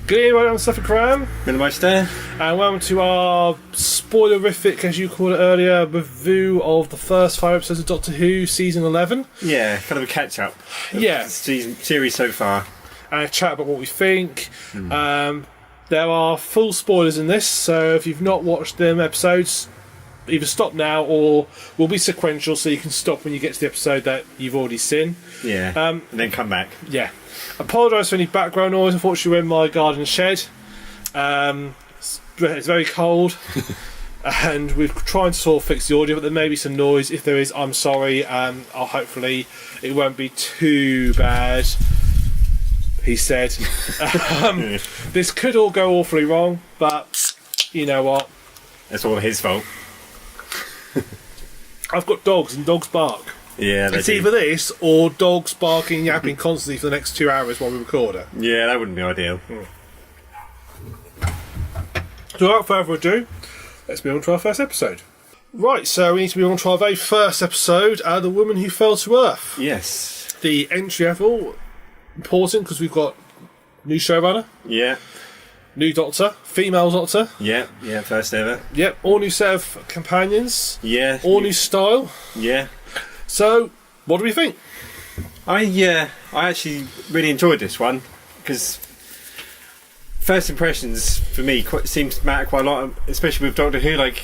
Good evening, I'm TheSuffolkRam. Middlemiester. And welcome to our spoilerific, as you called it earlier, review of the first 5 episodes of Doctor Who, Season 11. Yeah, kind of a catch-up. Yeah. Series so far. And a chat about what we think. There are full spoilers in this, so if you've not watched them episodes, either stop now or will be sequential, so you can stop when you get to the episode that you've already seen. Yeah, and then come back. Yeah. Apologise for any background noise. Unfortunately, we're in my garden shed. It's very cold. And we're trying to sort of fix the audio, but there may be some noise. If there is, I'm sorry. Hopefully it won't be too bad, he said. This could all go awfully wrong, but you know what? It's all his fault. I've got dogs, and dogs bark. Yeah, it's either this or dogs barking and yapping constantly for the next 2 hours while we record it. Yeah, that wouldn't be ideal. So without further ado, let's move on to our first episode. Right, so we need to move on to our very first episode, The Woman Who Fell to Earth. Yes. The entry level, important because we've got new showrunner. Yeah. New Doctor, female Doctor. Yeah, first ever. Yep, all new set of companions. Yeah. All new style. Yeah. So, what do we think? I actually really enjoyed this one because first impressions for me seem to matter quite a lot, especially with Doctor Who. Like,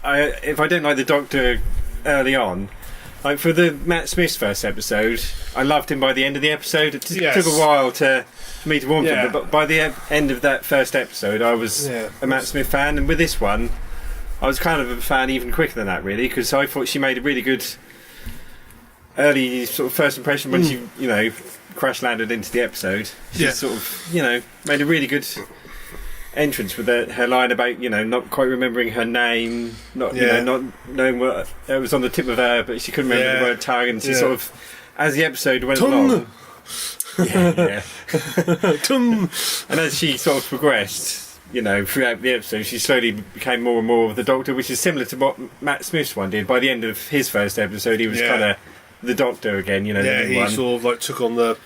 if I don't like the Doctor early on, like for the Matt Smith's first episode, I loved him by the end of the episode. It took a while for me to warm to him, but by the end of that first episode, I was a Matt Smith fan, and with this one, I was kind of a fan even quicker than that, really, because I thought she made a really good early sort of first impression when she, crash landed into the episode. She sort of, made a really good entrance with her line about, not quite remembering her name, not knowing what it was on the tip of her, but she couldn't remember the word tongue, and she sort of, as the episode went along, tongue. And as she sort of progressed, throughout the episode, she slowly became more and more of the Doctor, which is similar to what Matt Smith's one did. By the end of his first episode, he was kind of the Doctor again, he sort of like took on the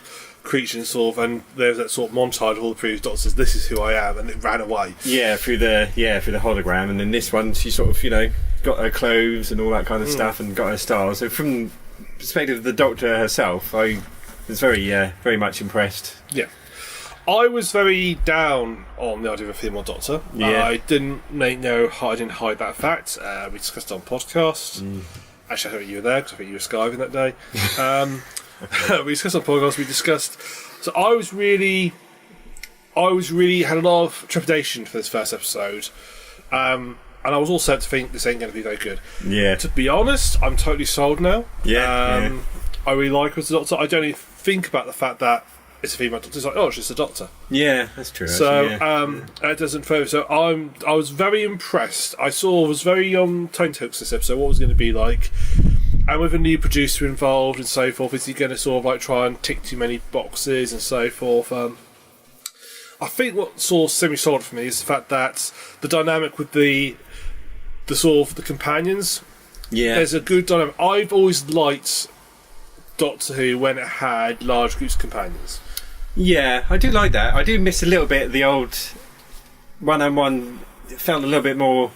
creature and sort of, and there's that sort of montage of all the previous Doctors. This is who I am, and it ran away. Yeah, through the hologram, and then this one, she sort of, got her clothes and all that kind of stuff, and got her style. So from the perspective of the Doctor herself, I was very much impressed. Yeah. I was very down on the idea of a female Doctor. Yeah. I didn't hide that fact. We discussed it on podcast. Actually, I think you were there because I think you were skiving that day. We discussed on podcast. We discussed. So I was really had a lot of trepidation for this first episode, and I was all set to think this ain't going to be very good. Yeah. To be honest, I'm totally sold now. Yeah. I really like her as a Doctor. I don't even think about the fact that it's a female Doctor. It's like, oh, she's a Doctor. Yeah, that's true. So actually, it doesn't further. So I was very impressed. I was very tone hooks this episode. What was going to be like, and with a new producer involved and so forth, is he going to sort of like try and tick too many boxes and so forth? I think what sort of semi-solid for me is the fact that the dynamic with the sort of the companions. Yeah, there's a good dynamic. I've always liked Doctor Who when it had large groups of companions. Yeah, I do like that. I do miss a little bit of the old one-on-one. It felt a little bit more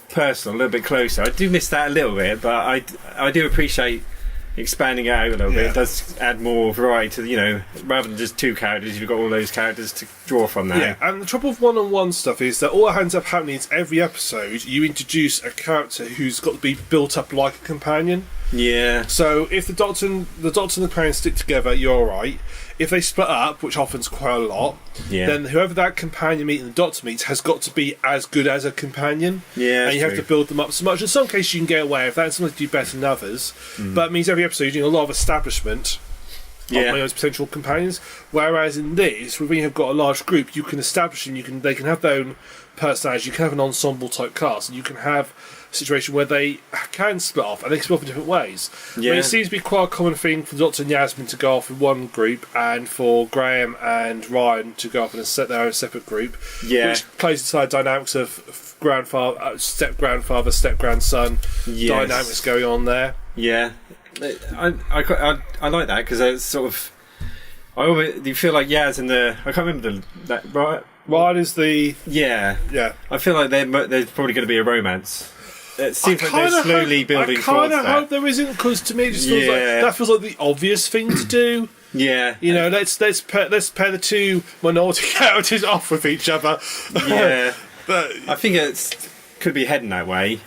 personal, a little bit closer. I do miss that a little bit, but I do appreciate expanding it out a little bit. It does add more variety to, rather than just two characters, you've got all those characters to draw from now. Yeah, and the trouble with one-on-one stuff is that all that ends up happening is every episode you introduce a character who's got to be built up like a companion. Yeah. So if the Doctor and the companion stick together, you're alright. If they split up, which often's quite a lot, then whoever that companion meets and the Doctor meets has got to be as good as a companion. Yeah, and you have to build them up so much. In some cases you can get away with that, and sometimes you do better than others. But it means every episode you're doing a lot of establishment of those potential companions. Whereas in this, when you have got a large group, you can establish them. They can have their own personalities. You can have an ensemble type cast, and you can have situation where they can split off, and they can split off in different ways. Yeah. I mean, it seems to be quite a common thing for Doctor and Yasmin to go off in one group, and for Graham and Ryan to go off and set their own separate group. Yeah. Which plays into the dynamics of grandfather, step-grandfather, step-grandson dynamics going on there. Yeah. I like that because it's sort of you feel like Yaz and I can't remember that right. Ryan is the Yeah. I feel like there's probably going to be a romance. It seems like they're slowly building towards that. I kind of hope there isn't, because to me it just feels like that feels like the obvious thing to do. Yeah. You know, let's pair the two minority characters off with each other. Yeah. But I think could be heading that way.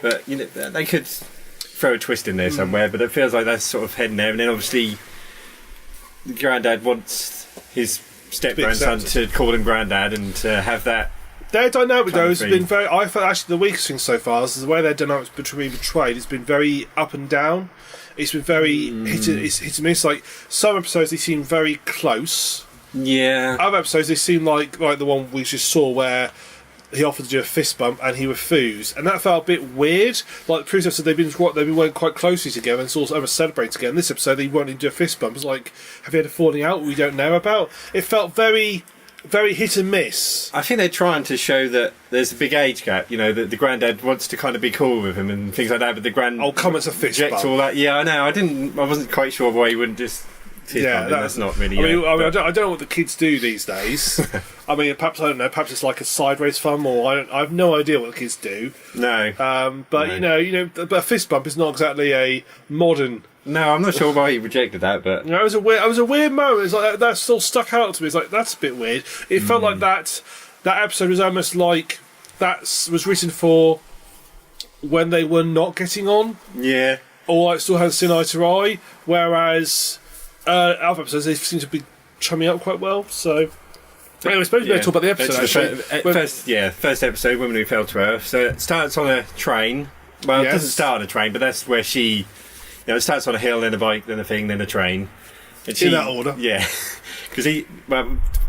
But you know, they could throw a twist in there somewhere. But it feels like that's sort of heading there. And then obviously, the granddad wants his step-grandson to call him granddad and to have that. Their dynamic, though, has been very. I felt actually the weakest thing so far is the way their dynamics between betrayed. It's been very up and down. It's been very hit and miss. Like some episodes, they seem very close. Yeah. Other episodes, they seem like the one we just saw where he offered to do a fist bump and he refused, and that felt a bit weird. Like the previous episode, they've been working quite closely together and sort of celebrating together. In this episode, they wanted to do a fist bump. It's like, have you had a falling out we don't know about? It felt very, very hit and miss. I think they're trying to show that there's a big age gap. You know, that the granddad wants to kind of be cool with him and things like that, but the come it's a fist bump. All that. Yeah, I know. I wasn't quite sure why he wouldn't just. That's not really. I don't know what the kids do these days. I mean, perhaps I don't know. Perhaps it's like a sideways thumb, or I have no idea what the kids do. No. But no. you know, but a fist bump is not exactly a modern. No, I'm not sure why he rejected that, but it was a weird moment. It's like that still stuck out to me. It's like, that's a bit weird. It felt like that episode was almost like that was written for when they were not getting on. Yeah. Or like still had seen eye to eye, whereas. Other episodes, they seem to be chumming up quite well. So, anyway, I suppose we better talk about the episode. First episode, Women Who Fell to Earth. So it starts on a train. Well, it doesn't start on a train, but that's where it starts on a hill, then a bike, then a thing, then a train. And in that order, yeah. Because to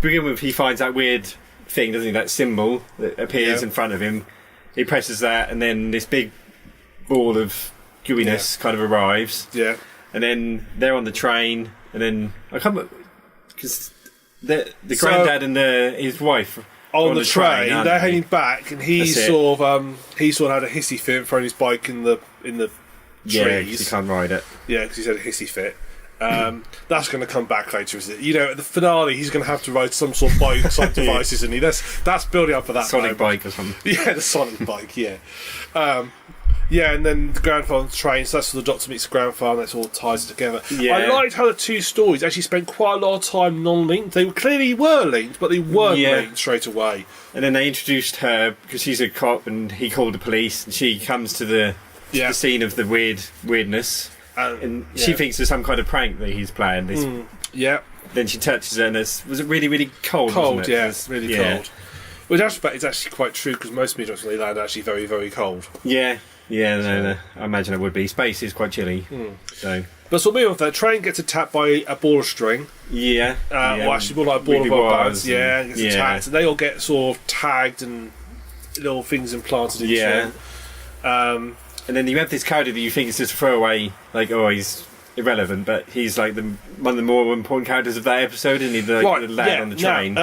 begin with, he finds that weird thing, doesn't he? That symbol that appears in front of him. He presses that, and then this big ball of gooiness kind of arrives. Yeah. And then they're on the train, and then I come because the granddad and his wife on the train. They're heading back, and he sort of had a hissy fit throwing his bike in the trees. Yeah, he can't ride it. Yeah, because he's had a hissy fit. That's going to come back later, is it? You know, at the finale, he's going to have to ride some sort of bike side device, isn't he? That's building up for that Sonic bike or something. Yeah, the Sonic bike. Yeah. Yeah, and then the grandfather on the train, so that's where the Doctor meets the grandfather, and that's all ties it together. Yeah. I liked how the two stories actually spent quite a lot of time non-linked. They clearly were linked, but they weren't linked straight away. And then they introduced her, because she's a cop, and he called the police, and she comes to the scene of the weirdness. And she thinks there's some kind of prank that he's playing. Then she touches her, and was it really, really cold? Cold, yeah, it's really cold. Which aspect is actually quite true, because most meteorites when they land are actually very, very cold. Yeah. Yeah, no. I imagine it would be. Space is quite chilly. So moving on, the train gets attacked by a ball of string. Yeah. Or actually more like a ball of rubber bands. Yeah, and gets attacked. And they all get sort of tagged and little things implanted into them. And then you have this character that you think is just a throwaway, like, he's irrelevant, but he's like one of the more important characters of that episode, isn't he? The lad on the train.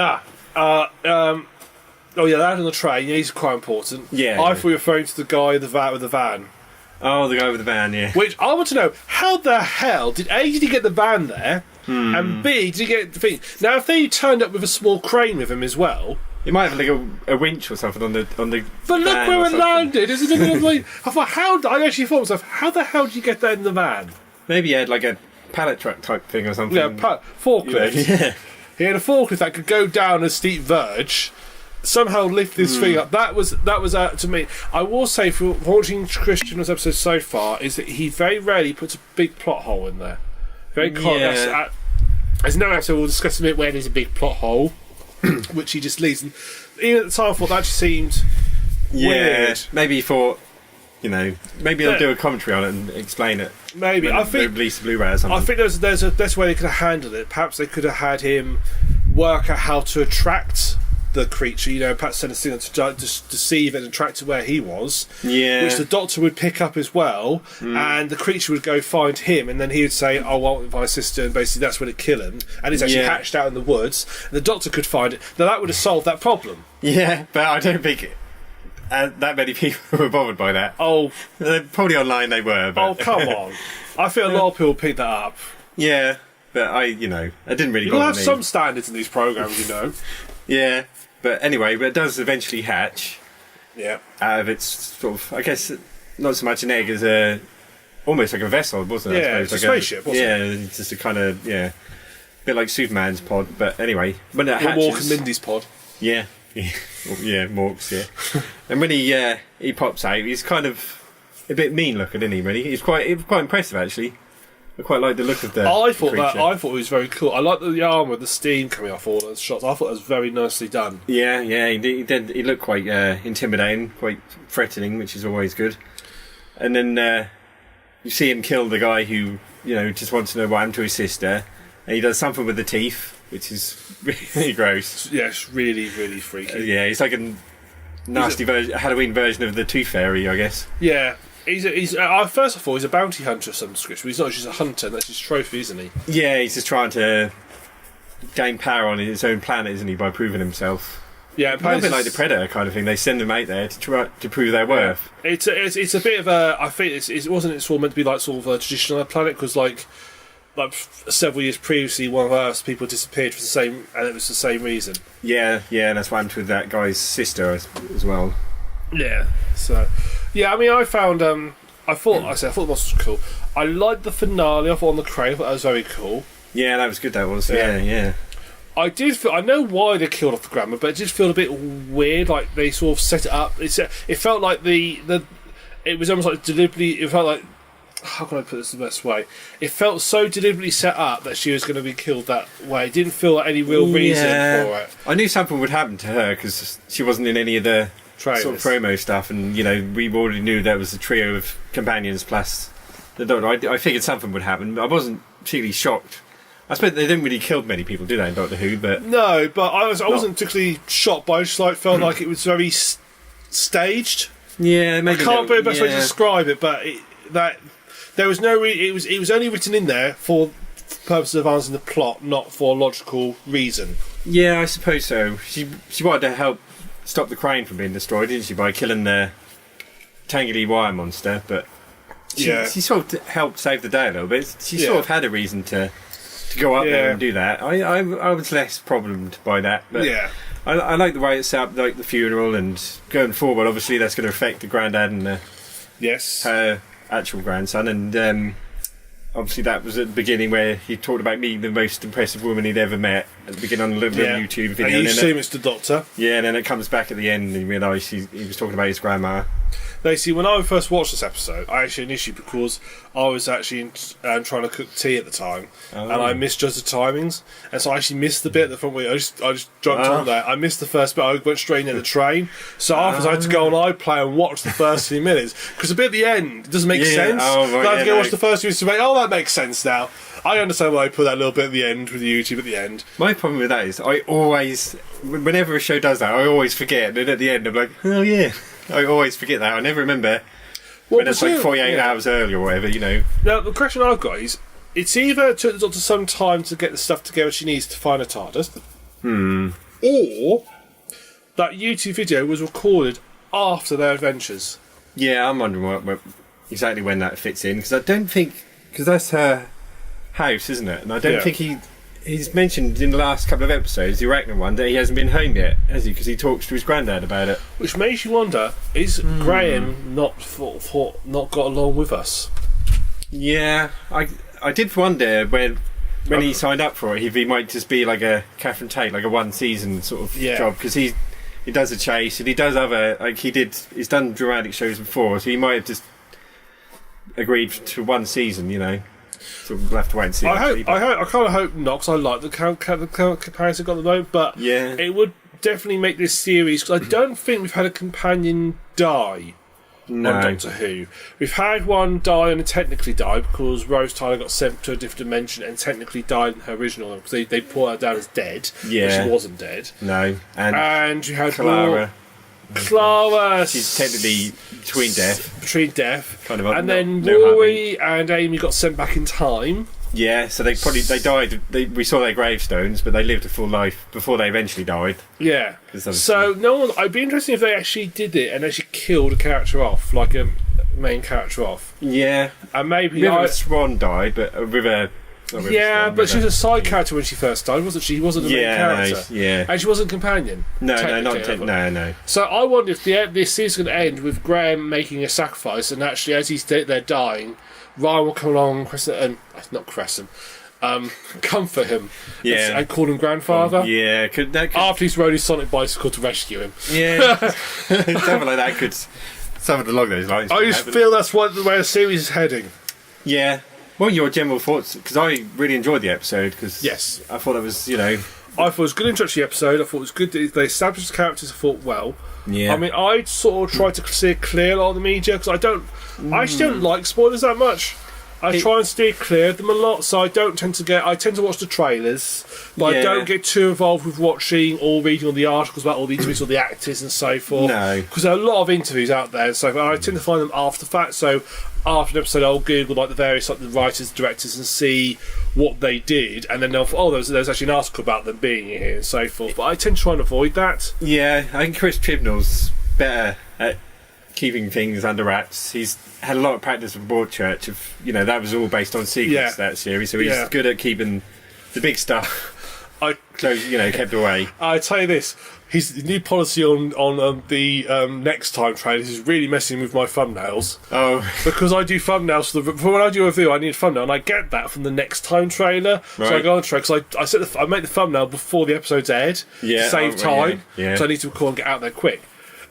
Oh yeah, that on the train. Yeah, he's quite important. Yeah, I thought you were referring to the guy with the van. Oh, the guy with the van, yeah. Which I want to know: how the hell did he get the van there, and B, did he get the thing? Now, if they turned up with a small crane with him as well, he might have like a winch or something on the. But look where it landed! Isn't it? I thought, I actually thought to myself, how the hell did you get that in the van? Maybe he had like a pallet truck type thing or something. Yeah, forklift. Yeah, he had a forklift that could go down a steep verge. Somehow lift this thing up. That was to me. I will say, for watching Christian's episode so far, is that he very rarely puts a big plot hole in there. Very there's no episode we'll discuss a bit where there's a big plot hole, which he just leaves. And even at the time, I thought that just seemed weird. Maybe he thought, maybe they'll do a commentary on it and explain it. Maybe I think release a Blu-ray or something. I think there's a best way they could have handled it. Perhaps they could have had him work out how to attract the creature, perhaps send a signal to deceive and attract to where he was, which the Doctor would pick up as well, and the creature would go find him, and then he would say, "I want my sister," and basically that's when it kill him, and it's actually hatched out in the woods, and the Doctor could find it. Now that would have solved that problem. Yeah, but I don't think that many people were bothered by that. Oh, probably online they were. But oh, come on! I feel a lot of people picked that up. Yeah. but I didn't really You've got to bother have me. some standards in these programs, you know. Yeah, but anyway, but it does eventually hatch Yeah. out of its sort of, I guess, not so much an egg as almost like a vessel, wasn't it? Yeah, I it's a suppose? spaceship, wasn't it? Yeah, it's just a kind of, a bit like Superman's pod, but anyway, when it hatches... Mork and Mindy's pod. Yeah, yeah, Mork's, yeah. And when he pops out, he's kind of a bit mean looking, isn't he, really? He's quite impressive, actually. I quite like the look of the creature. I thought it was very cool. I like the armour, the steam coming off all those shots. I thought it was very nicely done. Yeah, he did. He looked quite intimidating, quite threatening, which is always good. And then you see him kill the guy who, just wants to know what happened to his sister. And he does something with the teeth, which is really gross. Yeah, it's really, really freaky. Yeah, he's like a nasty Halloween version of the Tooth Fairy, I guess. Yeah. He's first of all, he's a bounty hunter of some description, but he's not just a hunter, that's his trophy, isn't he? Yeah, he's just trying to gain power on his own planet, isn't he, by proving himself. Yeah, a bit like the Predator kind of thing. They send them out there to prove their worth. It's a bit of a... I think it wasn't it's all meant to be like sort of a traditional planet, because like several years previously, one of Earth's people disappeared for the same, and it was the same reason. Yeah, and that's what happened with that guy's sister as well. Yeah, so... Yeah, I mean, I found... I thought the boss was cool. I liked the finale. I thought on the crane. I thought that was very cool. Yeah, that was good. That was. Yeah. I did feel. I know why they killed off the grandma, but it did feel a bit weird. Like they sort of set it up. It felt like it was almost like deliberately. It felt like, how can I put this the best way? It felt so deliberately set up that she was going to be killed that way. It didn't feel like any real reason for it. I knew something would happen to her because she wasn't in any of the sort of promo stuff, and we already knew there was a trio of companions plus the Doctor. I figured something would happen. I wasn't particularly shocked. I suppose they didn't really kill many people, do they, in Doctor Who? But no, but I wasn't particularly shocked by it. I just felt like it was very staged. Yeah, maybe I can't put the best way to describe it, but there was no. It was only written in there for purposes of answering the plot, not for a logical reason. Yeah, I suppose so. She wanted to help stop the crane from being destroyed, didn't she, by killing the tangly wire monster, but she sort of helped save the day a little bit. She sort of had a reason to go up there and do that. I was less problemed by that, but I like the way it's set up, like the funeral, and going forward obviously that's going to affect the granddad and her actual grandson, and obviously that was at the beginning where he talked about me, the most impressive woman he'd ever met, at the beginning on a little YouTube video. And you see Mr. Doctor. Yeah, and then it comes back at the end and you realise he was talking about his grandma. Now, you see, when I first watched this episode, I actually had an issue because I was actually trying to cook tea at the time, and I misjudged the timings, and so I actually missed the bit at the front where I just jumped on there. I missed the first bit. I went straight into the train, so afterwards I had to go on iPlayer and watch the first few minutes, because the bit at the end doesn't make sense. I had to go watch the first few minutes to make, that makes sense now. I understand why I put that little bit at the end with YouTube at the end. My problem with that is I always, whenever a show does that, I always forget, and then at the end I'm like, oh yeah. I always forget that. I never remember when it's like 48 hours early or whatever, Now, the question I've got is, it's either took the Doctor some time to get the stuff together she needs to find a TARDIS, or that YouTube video was recorded after their adventures. Yeah, I'm wondering what exactly when that fits in, because I don't think... Because that's her house, isn't it? And I don't think he's mentioned in the last couple of episodes, the Arachnid one, that he hasn't been home yet, has he? Because he talks to his granddad about it. Which makes you wonder, is Graham not got along with us? Yeah, I did wonder when he signed up for it, if he might just be like a Catherine Tate, like a one-season sort of job, because he does a chase, and he does other... he's done dramatic shows before, so he might have just agreed to one season, So we'll have to wait and see. I kind of hope not, because I like the comparison got at the moment, but it would definitely make this series, because I don't think we've had a companion die on Doctor Who. We've had one die and technically die, because Rose Tyler got sent to a different dimension and technically died in her original, because they put her down as dead, but she wasn't dead. No. And you had Clara. She's technically between death. Kind of. And then Rory and Amy got sent back in time. Yeah, so they died. We saw their gravestones, but they lived a full life before they eventually died. Yeah. So I'd be interested if they actually did it and actually killed a character off, like a main character off. Yeah. And maybe River Swan died, but River Not really Yeah, strong, but she was a side yeah. character when she first started, wasn't she? She wasn't the main character. Yeah. And she wasn't a companion. No, technically. no. So I wonder if this season's going to end with Graham making a sacrifice, and actually, as they're dying, Ryan will come along and not caress him, comfort him, and call him grandfather. Yeah, after he's rode his sonic bicycle to rescue him. Yeah, something like that could something along those lines. I just feel that's the way the series is heading. Yeah. What are your general thoughts? Because I really enjoyed the episode. Because yes, I thought it was, I thought it was a good introductory episode. I thought it was good that they established the characters. I thought well. Yeah. I mean, I sort of try to steer clear a lot of the media because I actually don't like spoilers that much. I try and steer clear of them a lot, so I tend to watch the trailers, but I don't get too involved with watching or reading all the articles about all the interviews or the actors and so forth. No. Because there are a lot of interviews out there, and so I tend to find them after the fact, so after an episode I'll Google the various the writers, directors and see what they did, and then there's actually an article about them being here and so forth, but I tend to try and avoid that. Yeah, I think Chris Chibnall's better at keeping things under wraps. He's had a lot of practice with Broadchurch. That was all based on secrets, that series, so he's good at keeping the big stuff kept away. I tell you this, his new policy on the next time trailers is really messing with my thumbnails. Oh, because I do thumbnails for when I do a review, I need a thumbnail, and I get that from the next time trailer. Right. So I go on the trailer because I make the thumbnail before the episode's aired to save time. Yeah. So I need to record and get out there quick.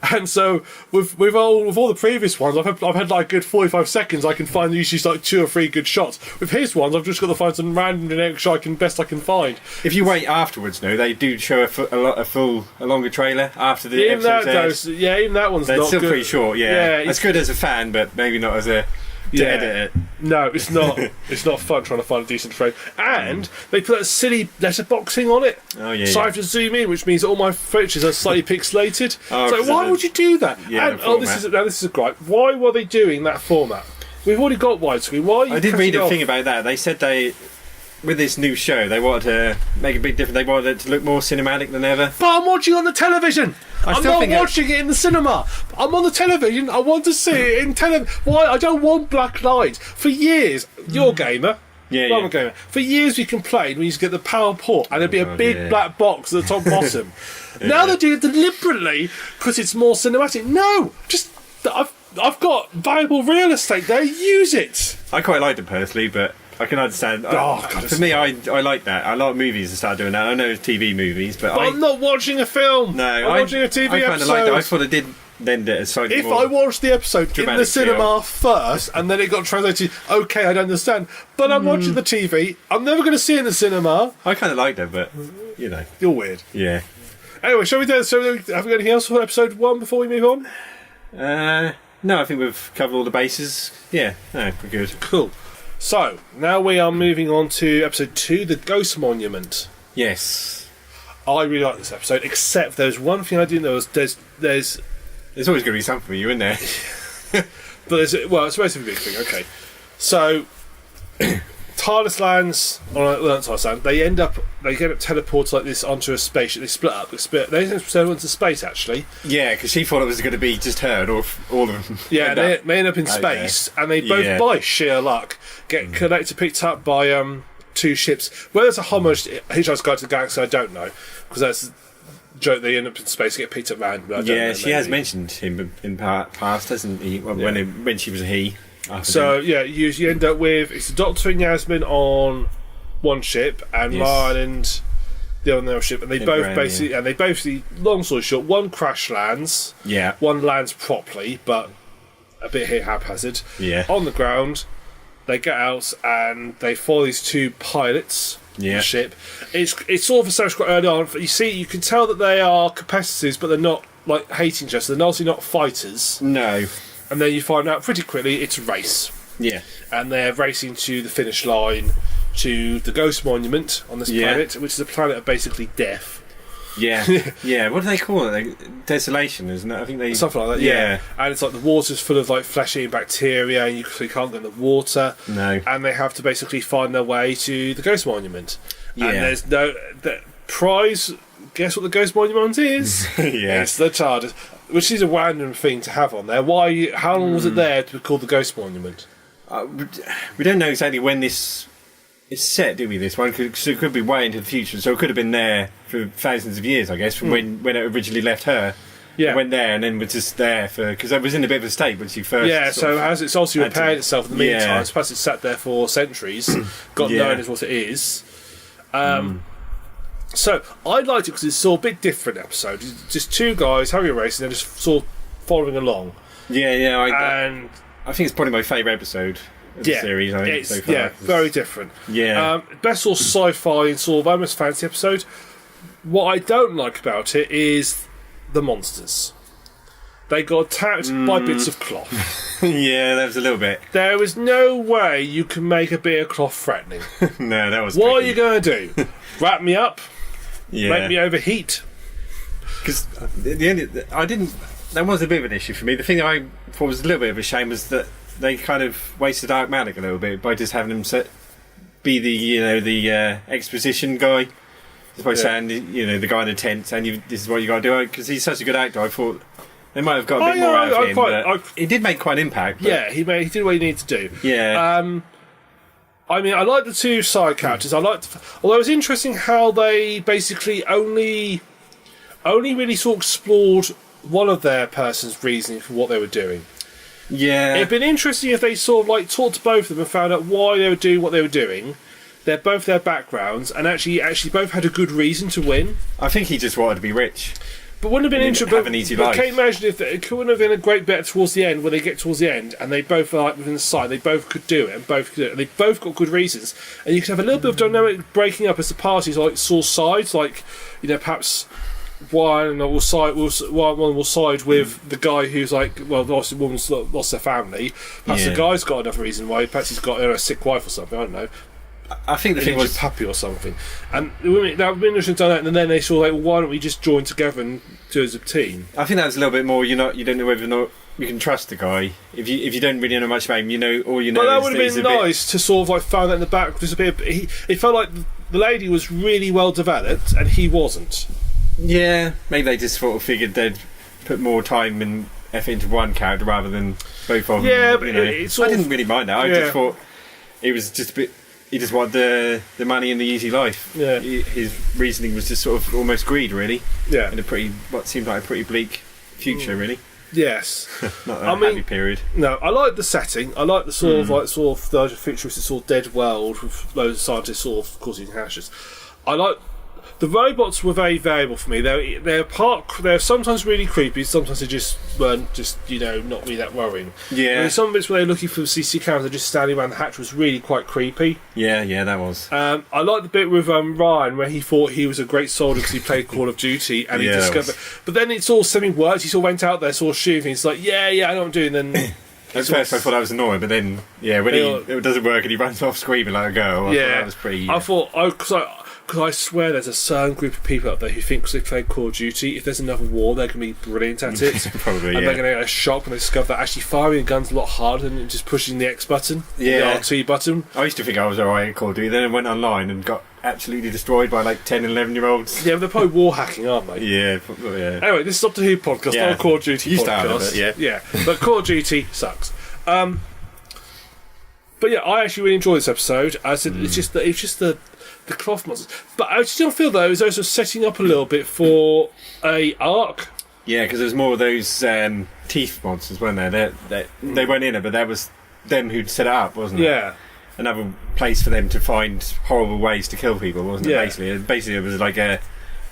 And so with all the previous ones, I've had like a good 45 seconds. I can find usually like 2 or 3 good shots. With his ones, I've just got to find some random generic shot best I can find. If you wait afterwards, they do show a longer trailer after the episode's aired. Even that one's They're not still good. pretty short. Yeah, it's good as a fan, but maybe not as a edit it. No, it's not. It's not fun trying to find a decent frame. And they put a silly letterboxing on it. Oh yeah. So I have to zoom in, which means all my pictures are slightly pixelated. Oh, so why would you do that? Yeah, and this is a gripe. Why were they doing that format? We've already got widescreen. Why are you? I did read a thing about that. They said with this new show, they wanted to make a big difference. They wanted it to look more cinematic than ever. But I'm watching on the television. I'm not watching it in the cinema. I'm on the television. I want to see it in television. Why? I don't want black light. For years, you're a gamer. Yeah. I'm a gamer. For years, we complained we used to get the power port and there'd be a big black box at the top bottom. Now they do it deliberately because it's more cinematic. No, just I've got valuable real estate there. Use it. I quite liked it personally, but I can understand. For me, I like that. A lot of movies have started doing that. I know it's TV movies, but I'm not watching a film. No, I'm watching a TV I kind episode. of liked it. I thought it did lend it a slightly if more I watched the episode in the cinema feel. first and then it got translated, okay, I'd understand. But I'm watching the TV. I'm never going to see it in the cinema. I kind of liked it, but You're weird. Yeah. Anyway, have we got anything else for episode 1 before we move on? No, I think we've covered all the bases. Yeah, no, we're good. Cool. So, now we are moving on to episode 2, The Ghost Monument. Yes. I really like this episode, except there's one thing I do know. There's always going to be something for you, isn't there? But it's a relatively big thing. Okay. So, TARDIS lands on TARDIS land. They end up teleported like this onto a spaceship. They split up. They went to space actually. Yeah, because she thought it was going to be just her or all of them. Yeah, they end up in space, and they both, by sheer luck, get picked up by 2 ships. Whether it's a homage to Hitchhiker's Guide to the Galaxy, I don't know, because that's a joke. They end up in space, get picked up randomly. I don't know, she has mentioned him in past, hasn't he? When she was a he. So you end up with it's the Doctor and Yasmin on one ship, and Ryan and the other ship, and they both basically, long story short, one crash lands, one lands properly, but a bit hit haphazard. On the ground, they get out and they follow these 2 pilots. On the ship. It's sort of established quite early on. You can tell that they are competitors, but they're not like hating each other. They're obviously not fighters. No. And then you find out pretty quickly it's a race. Yeah. And they're racing to the finish line to the Ghost Monument on this planet, which is a planet of basically death. Yeah. Yeah. What do they call it? Desolation, isn't it? I think they... Something like that, yeah. And it's like the water's full of like flesh-eating bacteria, and you can't go in the water. No. And they have to basically find their way to the Ghost Monument. Yeah. And there's no... The prize... Guess what the Ghost Monument is? It's the TARDIS. Which is a random thing to have on there. Why? How long was it there to be called the Ghost Monument? We don't know exactly when this it's set, didn't we? This one, so it could be way into the future. So it could have been there for thousands of years, I guess, from when it originally left her. Yeah. Went there and then was just there because it was in a bit of a state when she first. Yeah, so as it's also repaired itself in the meantime, Yeah. perhaps it's sat there for centuries, God knows what it is. So I liked it because it's sort of a bit different episode. It's just two guys having a race and they're just sort of following along. Yeah. And I think it's probably my favourite episode of the series. I think it's so far. very different. Yeah. Best sort of sci-fi and sort of almost fantasy episode. What I don't like about it is the monsters. They got attacked by bits of cloth. Yeah, that was a little bit. There is no way you can make a bit of cloth threatening. No, that was. What are tricky. you going to do? Wrap me up? Yeah. Make me overheat? Because that was a bit of an issue for me. The thing that I thought was a little bit of a shame was that they kind of wasted Arachnids a little bit by just having him be the exposition guy. Just by saying the guy in the tent saying this is what you got to do, because he's such a good actor. I thought they might have got a bit more out of him. But he did make quite an impact. Yeah, he did what he needed to do. Yeah. I mean, I like the two side characters. Although it was interesting how they basically only really sort of explored one of their person's reasoning for what they were doing. Yeah. It'd been interesting if they sort of like talked to both of them and found out why they were doing what they were doing. They're both their backgrounds, and actually both had a good reason to win. I think he just wanted to be rich. But wouldn't have been interesting. Have an easy life. Can you imagine if it wouldn't have been a great bet towards the end, when they get towards the end, and they both are like within the side, they both could do it, and they both got good reasons, and you could have a little bit of dynamic breaking up as the parties like saw sides, like perhaps one will side with the guy who's like, well, the woman's lost their family. Perhaps the guy's got another reason why. Perhaps he's got a sick wife or something. I don't know. I think the thing was a puppy or something, and that would be interesting to done that. And then they saw like, well, why don't we just join together and do as a team? I think that was a little bit more. You don't know whether or not you can trust the guy if you don't really know much about him. All you know. But that is would have been nice to sort of like find that in the back. Just a bit. It felt like the lady was really well developed and he wasn't. Yeah, maybe they just sort of figured they'd put more time and effort into one character rather than both of them. Yeah, but I didn't really mind that. I just thought it was just a bit. He just wanted the money and the easy life. Yeah. His reasoning was just sort of almost greed, really. Yeah. In what seemed like a pretty bleak future, really. Yes. Not a happy period. No, I like the setting. I like the sort of the futuristic sort of dead world with loads of scientists sort of causing hashes. I like. The robots were very variable for me. They're sometimes really creepy. Sometimes they just weren't not really that worrying. Yeah. And some bits where they're looking for the CC cameras, they're just standing around the hatch was really quite creepy. Yeah, that was. I like the bit with Ryan where he thought he was a great soldier because he played Call of Duty and he discovered. But then it's all semi-worked. He sort of went out there, sort of shooting. He's like, yeah, I know what I'm doing. Then at first I thought that was annoying, but then when it doesn't work and he runs off screaming like a girl, I thought that was pretty. I thought because I swear there's a certain group of people out there who think because they play Call of Duty, if there's another war, they're going to be brilliant at it. Probably, and they're going to get a shock when they discover that actually firing a gun's a lot harder than just pushing the X button, the RT button. I used to think I was alright at Call of Duty, then I went online and got absolutely destroyed by like 10 and 11-year-olds. Yeah, but they're probably war hacking, aren't they? Yeah. Anyway, this is Doctor Who podcast, not a Call of Duty podcast. Yeah. But Call of Duty sucks. But yeah, I actually really enjoyed this episode. I said it's just the cloth monsters, but I still feel though it's also setting up a little bit for a arc. Yeah, because there's more of those teeth monsters, weren't there? They weren't in it, but that was them who'd set it up, wasn't it? Yeah. Another place for them to find horrible ways to kill people, wasn't it? Basically, it was like a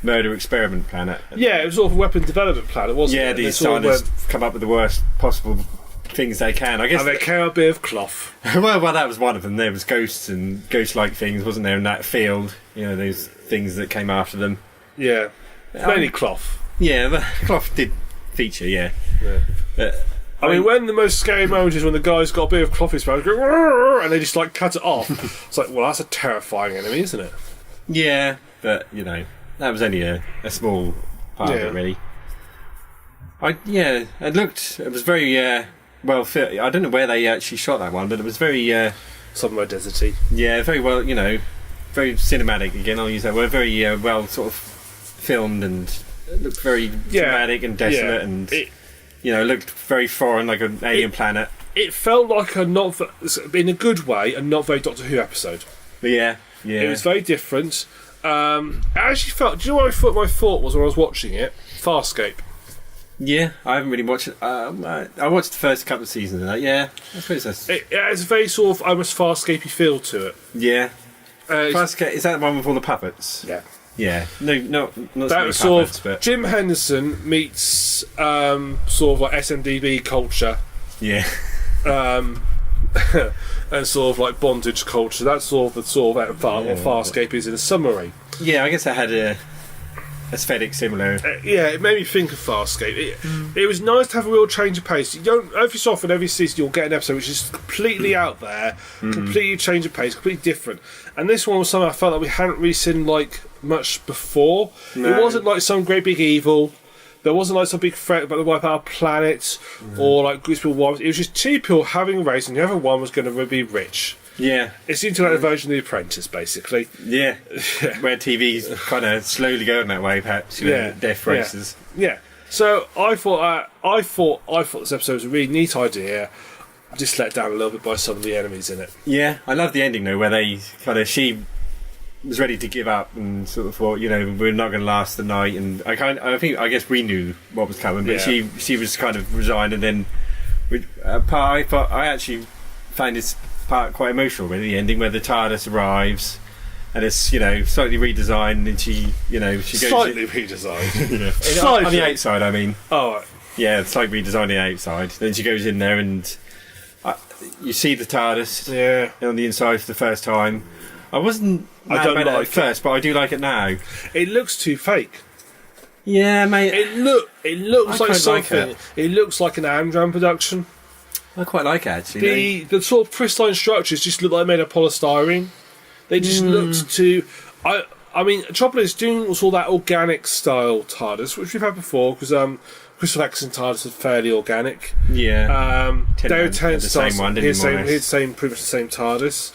murder experiment planet. Yeah, it was sort of a weapon development planet, wasn't it? Yeah, these scientists come up with the worst possible things they can. I guess. And they came a bit of cloth. well, that was one of them. There was ghosts and ghost-like things, wasn't there, in that field? Those things that came after them. Yeah, mainly cloth. Yeah, the cloth did feature. Yeah. I mean, when the most scary moment is when the guy's got a bit of cloth in his mouth, and they just like cut it off. It's like, well, that's a terrifying enemy, isn't it? Yeah, but that was only a small part of it, really. It was very well fit. I don't know where they actually shot that one, but it was very somewhere deserty. Yeah, very well. Very cinematic. Again, I'll use that word. Very well sort of filmed, and it looked very dramatic and desolate, and it looked very foreign, like an alien planet. It felt like in a good way, a not very Doctor Who episode. Yeah. It was very different. I actually felt. Do you know what I thought? My thought was when I was watching it, Farscape. Yeah, I haven't really watched it. I watched the first couple of seasons of that. Yeah, I suppose that's. It has a very sort of almost Farscapey feel to it. Yeah. Farscape, is that the one with all the puppets? Yeah. Yeah. No, not so That many was puppets, sort of but Jim Henderson meets sort of like SMDB culture. yeah. And sort of like bondage culture. That's sort of what Farscape is in a summary. Yeah, I guess I had a aesthetic similar. It made me think of Farscape. It was nice to have a real change of pace. You don't every so often, every season, you'll get an episode which is completely out there, completely change of pace, completely different. And this one was something I felt like we hadn't really seen like much before. No. It wasn't like some great big evil. There wasn't like some big threat about to wipe out our planet or like groups of people wars. It was just two people having a race, and the other one was going to be rich. Yeah. It seemed like a version of The Apprentice, basically. Yeah. Where TV's kind of slowly going that way, perhaps. Death races. Yeah. So I thought this episode was a really neat idea. Just let down a little bit by some of the enemies in it. Yeah, I love the ending though, where they she was ready to give up and sort of thought, we're not going to last the night. And I guess we knew what was coming, but she was kind of resigned. And then I actually find this part quite emotional, really. The ending where the TARDIS arrives. And it's slightly redesigned, and she goes slightly redesigned. Slightly. On the outside, I mean. Oh, right. Yeah, it's like redesigned the outside. Then she goes in there, and you see the TARDIS on the inside for the first time. I don't like it at first, but I do like it now. It looks too fake. Yeah, mate. It looks like something. It looks like an Amdram production. I quite like it actually. The sort of pristine structures just look like made of polystyrene. They just looked too. I mean, Metropolis doing all that organic style TARDIS, which we've had before, because Crystal Accent TARDIS is fairly organic. Yeah. David Tennant the same one, didn't he? Pretty much the same TARDIS.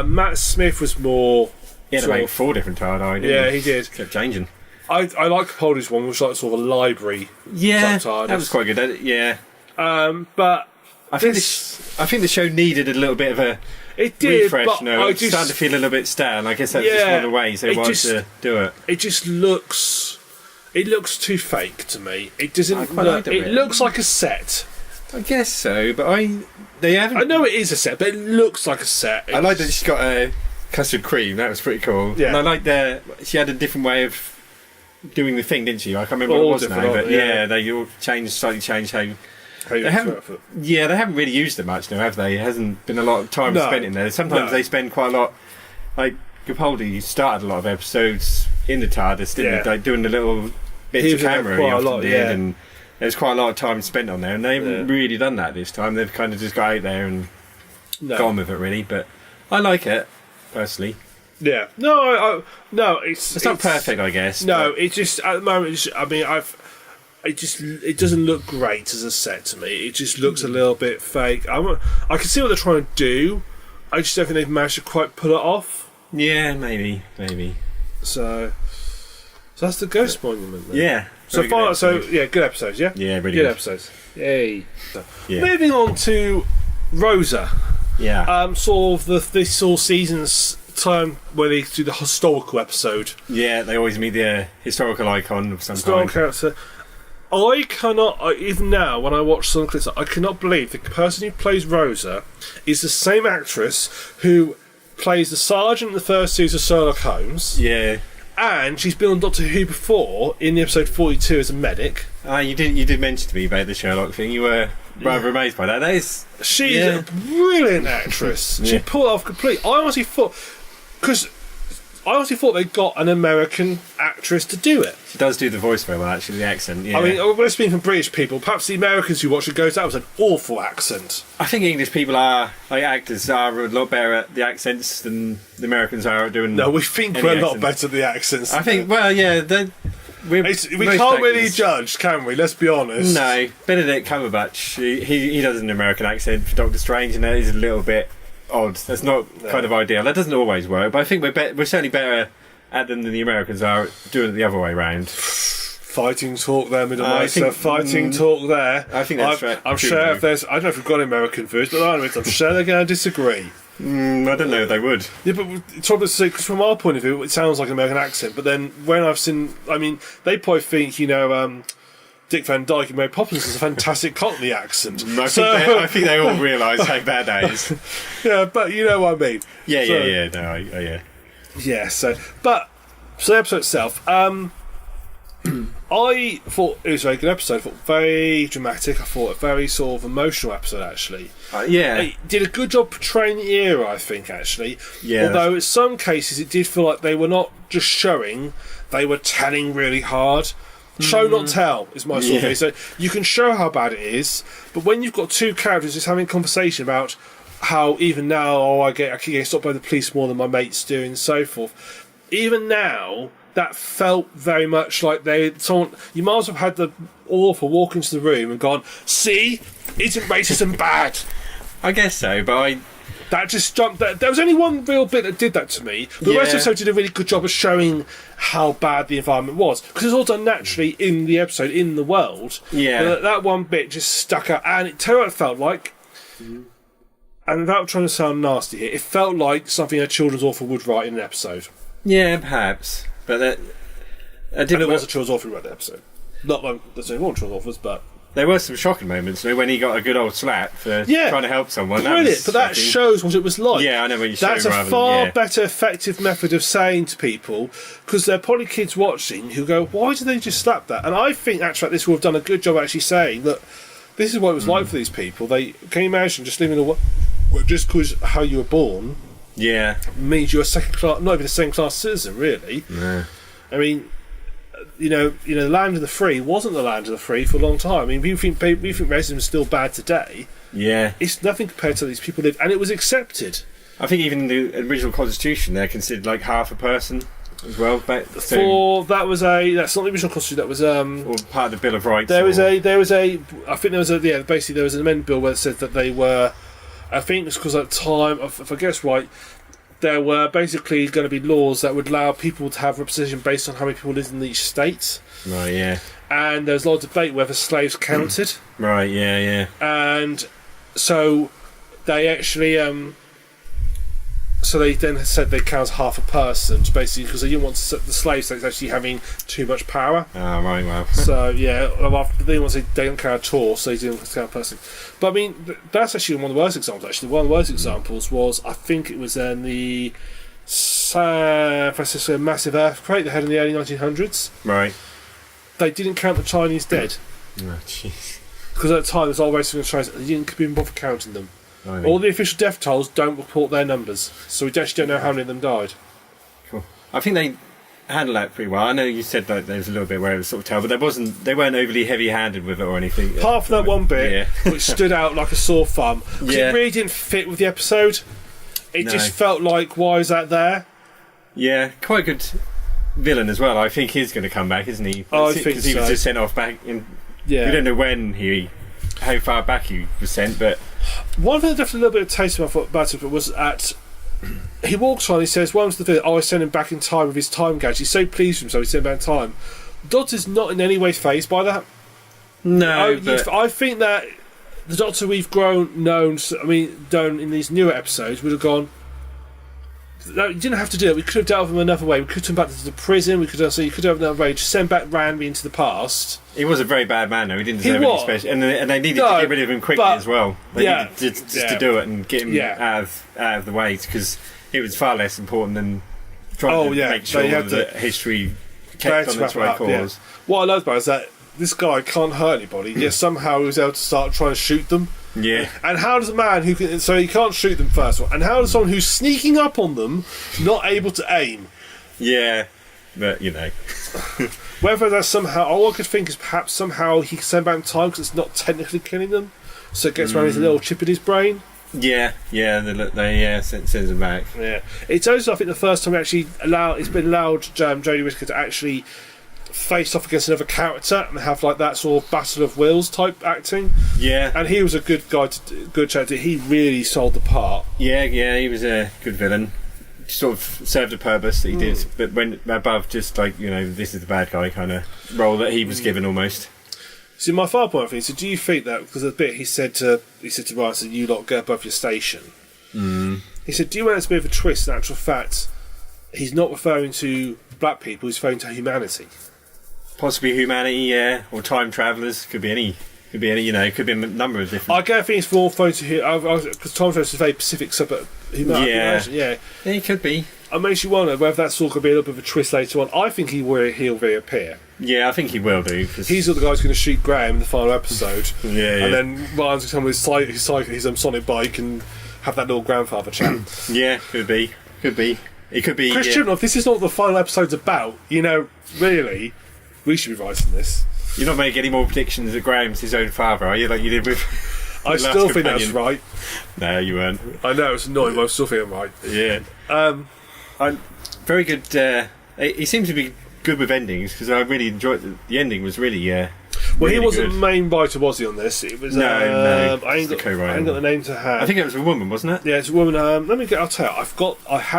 Matt Smith was more. He had to make 4 different TARDIS. Yeah, he did. Kept changing. I like Capaldi's one, which was like sort of a library. Yeah, type TARDIS. that was quite good. Yeah. But I think the show needed a little bit of a. It did, refresh. but No, it's starting to feel a little bit stale. I guess that's just one of the ways they want to do it. It just looks. It looks too fake to me. It doesn't. It looks like a set. I guess so, but they haven't. I know it is a set, but it looks like a set. I like that she's got a custard cream. That was pretty cool. Yeah. And I like she had a different way of doing the thing, didn't she? I can't remember what it was now, but they all slightly changed how. They haven't really used it much now, have they? It hasn't been a lot of time spent in there. Sometimes they spend quite a lot. Like Capaldi started a lot of episodes in the TARDIS, didn't he? Like doing the little bits of camera he often did, and there's quite a lot of time spent on there. And they haven't really done that this time. They've kind of just got out there and gone with it, really. But I like it personally. Yeah. It's not perfect, I guess. No, it's just at the moment. It doesn't look great as a set to me. It just looks a little bit fake. I can see what they're trying to do. I just don't think they've managed to quite pull it off. Yeah, maybe. So that's the Ghost Monument. Then. Yeah. Good episodes. Yeah. Yeah, really good episodes. Yay. Moving on to Rosa. Yeah. Sort of this all season's time where they do the historical episode. Yeah, they always meet the historical icon of some historical kind. Character. I cannot, even now when I watch some clips, I cannot believe the person who plays Rosa is the same actress who plays the sergeant in the first season of Sherlock Holmes. Yeah. And she's been on Doctor Who before in the episode 42 as a medic. You did mention to me about the Sherlock thing. You were rather amazed by that. She's a brilliant actress. She pulled it off completely. I honestly thought they got an American actress to do it. She does do the voice very well, actually, the accent. Yeah. I mean, we're speaking from British people. Perhaps the Americans who watch it goes, that was an awful accent. I think English people actors are a lot better at the accents than the Americans are at doing. No, we think we're a lot better at the accents. I think, we can't really judge, can we? Let's be honest. No, Benedict Cumberbatch, he does an American accent for Doctor Strange, and that is a little bit odd. That's not kind of ideal. That doesn't always work, but I think we're certainly better at them than the Americans are doing it the other way around. fighting talk there, I Middlemiester. think- Fighting talk there. I think that's right. I'm sure if there's... I don't know if we've got American viewers, but I'm sure they're going to disagree. I don't know if they would. Yeah, but it's obviously, because from our point of view, it sounds like an American accent, but then when I've seen... I mean, they probably think, Dick Van Dyke and Mary Poppins is a fantastic Cockney accent. I think they all realise how bad that is. Yeah, but you know what I mean. Yeah. Yeah, so the episode itself, I thought it was a very good episode. I thought very dramatic. I thought a very sort of emotional episode, actually. It did a good job portraying the era, I think, actually. Yeah. Although in some cases it did feel like they were not just showing, they were telling really hard. Show not tell is my sort of thing. So you can show how bad it is, but when you've got two characters just having a conversation about how even now, I keep getting stopped by the police more than my mates do, and so forth. Even now, that felt very much like you might as well have had the author walk into the room and gone, "See, isn't racism bad?" I guess so, but that just jumped. There was only one real bit that did that to me. The rest of the episode did a really good job of showing how bad the environment was, because it's all done naturally in the episode, in the world. Yeah. But that one bit just stuck out, and tell you what it felt like. And without trying to sound nasty here, it felt like something a children's author would write in an episode. Yeah, perhaps. But that... And it was a children's author who wrote the episode. Not like there's only one children's authors, but... There were some shocking moments, when he got a good old slap for trying to help someone. Brilliant, but that shows what it was like. Yeah, I know what you're saying. That's a far better effective method of saying to people, because there are probably kids watching who go, why did they just slap that? And I think actually this would have done a good job actually saying that this is what it was like for these people. Can you imagine just living in a world just because how you were born means you're a second class, not even a second class citizen, really. No. I mean, the land of the free wasn't the land of the free for a long time. I mean, we think racism is still bad today. Yeah, it's nothing compared to these people lived, and it was accepted. I think even in the original constitution, they're considered like half a person as well. That's not the original constitution. That was or part of the Bill of Rights. There was an amendment bill where it said that they were. I think it's because at the time, if I guess right, there were basically going to be laws that would allow people to have representation based on how many people lived in each state. Right, yeah. And there was a lot of debate whether slaves counted. Right, yeah. And so they actually... so they then said they count as half a person, basically, because they didn't want the slave states actually having too much power. Oh, right, wow. So, yeah, they didn't want to say they don't count at all, so they didn't count a person. But, I mean, that's actually one of the worst examples, actually. One of the worst examples was, I think it was in the San Francisco massive earthquake they had in the early 1900s. Right. They didn't count the Chinese dead. Oh, jeez. Because at the time, there was all races in China, they didn't even bother counting them. I mean, all the official death tolls don't report their numbers, so we actually don't know how many of them died. Cool. I think they handled that pretty well. I know you said that there was a little bit where it was sort of tell, but they weren't overly heavy-handed with it or anything. Apart from that one bit, which stood out like a sore thumb, because it really didn't fit with the episode. It just felt like, why is that there? Yeah, quite a good villain as well. I think he's going to come back, isn't he? Oh, I think so. Because he was just sent off back in... Yeah. We don't know how far back he was sent, but... One thing that left a little bit of taste about it was he walks on, he says, once the villain, I send him back in time with his time gadget. He's so pleased with himself, he sent him back in time. Doctor's not in any way fazed by that. No, I think that the Doctor we've known in these newer episodes would have gone, no, you didn't have to do it. We could have dealt with him another way. We could have taken him back to the prison. You could have another way. Just send back Randy into the past. He was a very bad man, though. He didn't deserve any special, and they needed to get rid of him quickly as well. They needed to do it and get him out of the way, because it was far less important than trying to make sure that history kept on its right course. Yeah. What I love about it is that this guy can't hurt anybody, yet somehow he was able to start trying to shoot them. Yeah. And how does a man who can... So he can't shoot them first of all. And how does someone who's sneaking up on them not able to aim? Yeah. But, Whether that's somehow... All I could think is perhaps somehow he can send back in time because it's not technically killing them. So it gets around his little chip in his brain. Yeah. Sends them back. Yeah. It's also, I think, the first time it's been allowed Jodie Whittaker to actually face off against another character and have like that sort of battle of wills type acting. Yeah. And he was a good guy, good character. He really sold the part. Yeah, he was a good villain. sort of served a purpose that he did, but went above just like, this is the bad guy kind of role that he was given almost. See, my final point of view, so do you think that, because a bit he said to Ryder, you lot go above your station. He said, do you want it to be a bit of a twist? In actual fact, he's not referring to black people, he's referring to humanity. Possibly humanity, yeah, or time travellers. Could be any. Could be a number of different. I get a feeling it's more referring to because time travel is a very specific subject. Yeah, it could be. It makes you wonder whether that's all going to be a little bit of a twist later on. I think he'll reappear. Yeah, I think he will do. Cause he's the guy who's going to shoot Graham in the final episode. Yeah. And then Ryan's going to come with his sonic bike and have that little grandfather chat. Yeah, could be. It could be. Christian, if this is not what the final episode's about, really, we should be writing this. You're not making any more predictions that Graham's his own father, are you? Like you did with. I still think that's right. No, you weren't. I know it's annoying, but I still think I'm right. Yeah. Very good. He seems to be good with endings because I really enjoyed the ending. Was really well, really he wasn't good. the main writer, was he? On this, it was no. I ain't got the name to hand. I think it was a woman, wasn't it? Yeah, it's a woman. Let me get. I'll tell you.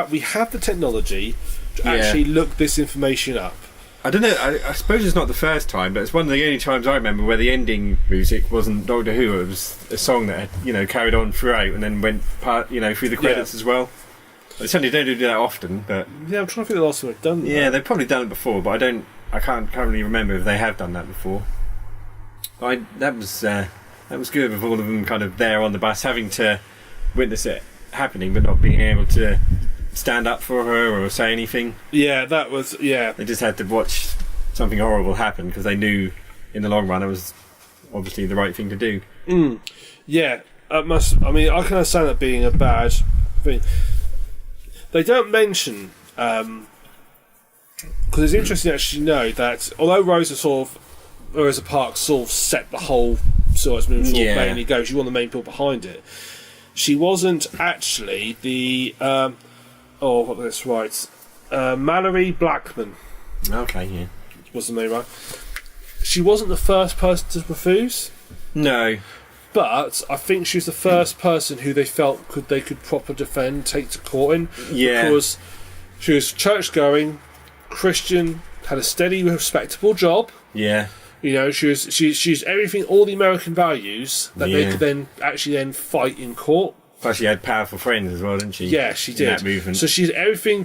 We have the technology to actually look this information up. I don't know. I suppose it's not the first time, but it's one of the only times I remember where the ending music wasn't Doctor Who. It was a song that had, carried on throughout and then went through the credits as well. They certainly don't do that often, but yeah, I'm trying to think the last time they've done that. Yeah, they've probably done it before, but I can't really remember if they have done that before. That was good with all of them kind of there on the bus, having to witness it happening, but not being able to stand up for her or say anything. Yeah, that was They just had to watch something horrible happen because they knew in the long run it was obviously the right thing to do. Yeah, I can understand that being a bad thing. They don't mention because it's interesting to actually know that although Rosa Parks sort of set the whole mainly go, she was one of the main people behind it. She wasn't actually the Mallory Blackman. Okay, yeah, was the name right? She wasn't the first person to refuse. No. But I think she was the first person who they felt they could proper defend, take to court in. Yeah. Because she was church-going, Christian, had a steady, respectable job. Yeah. She's everything, all the American values that they could then fight in court. Plus, she had powerful friends as well, didn't she? Yeah, she did. In that movement. So she's everything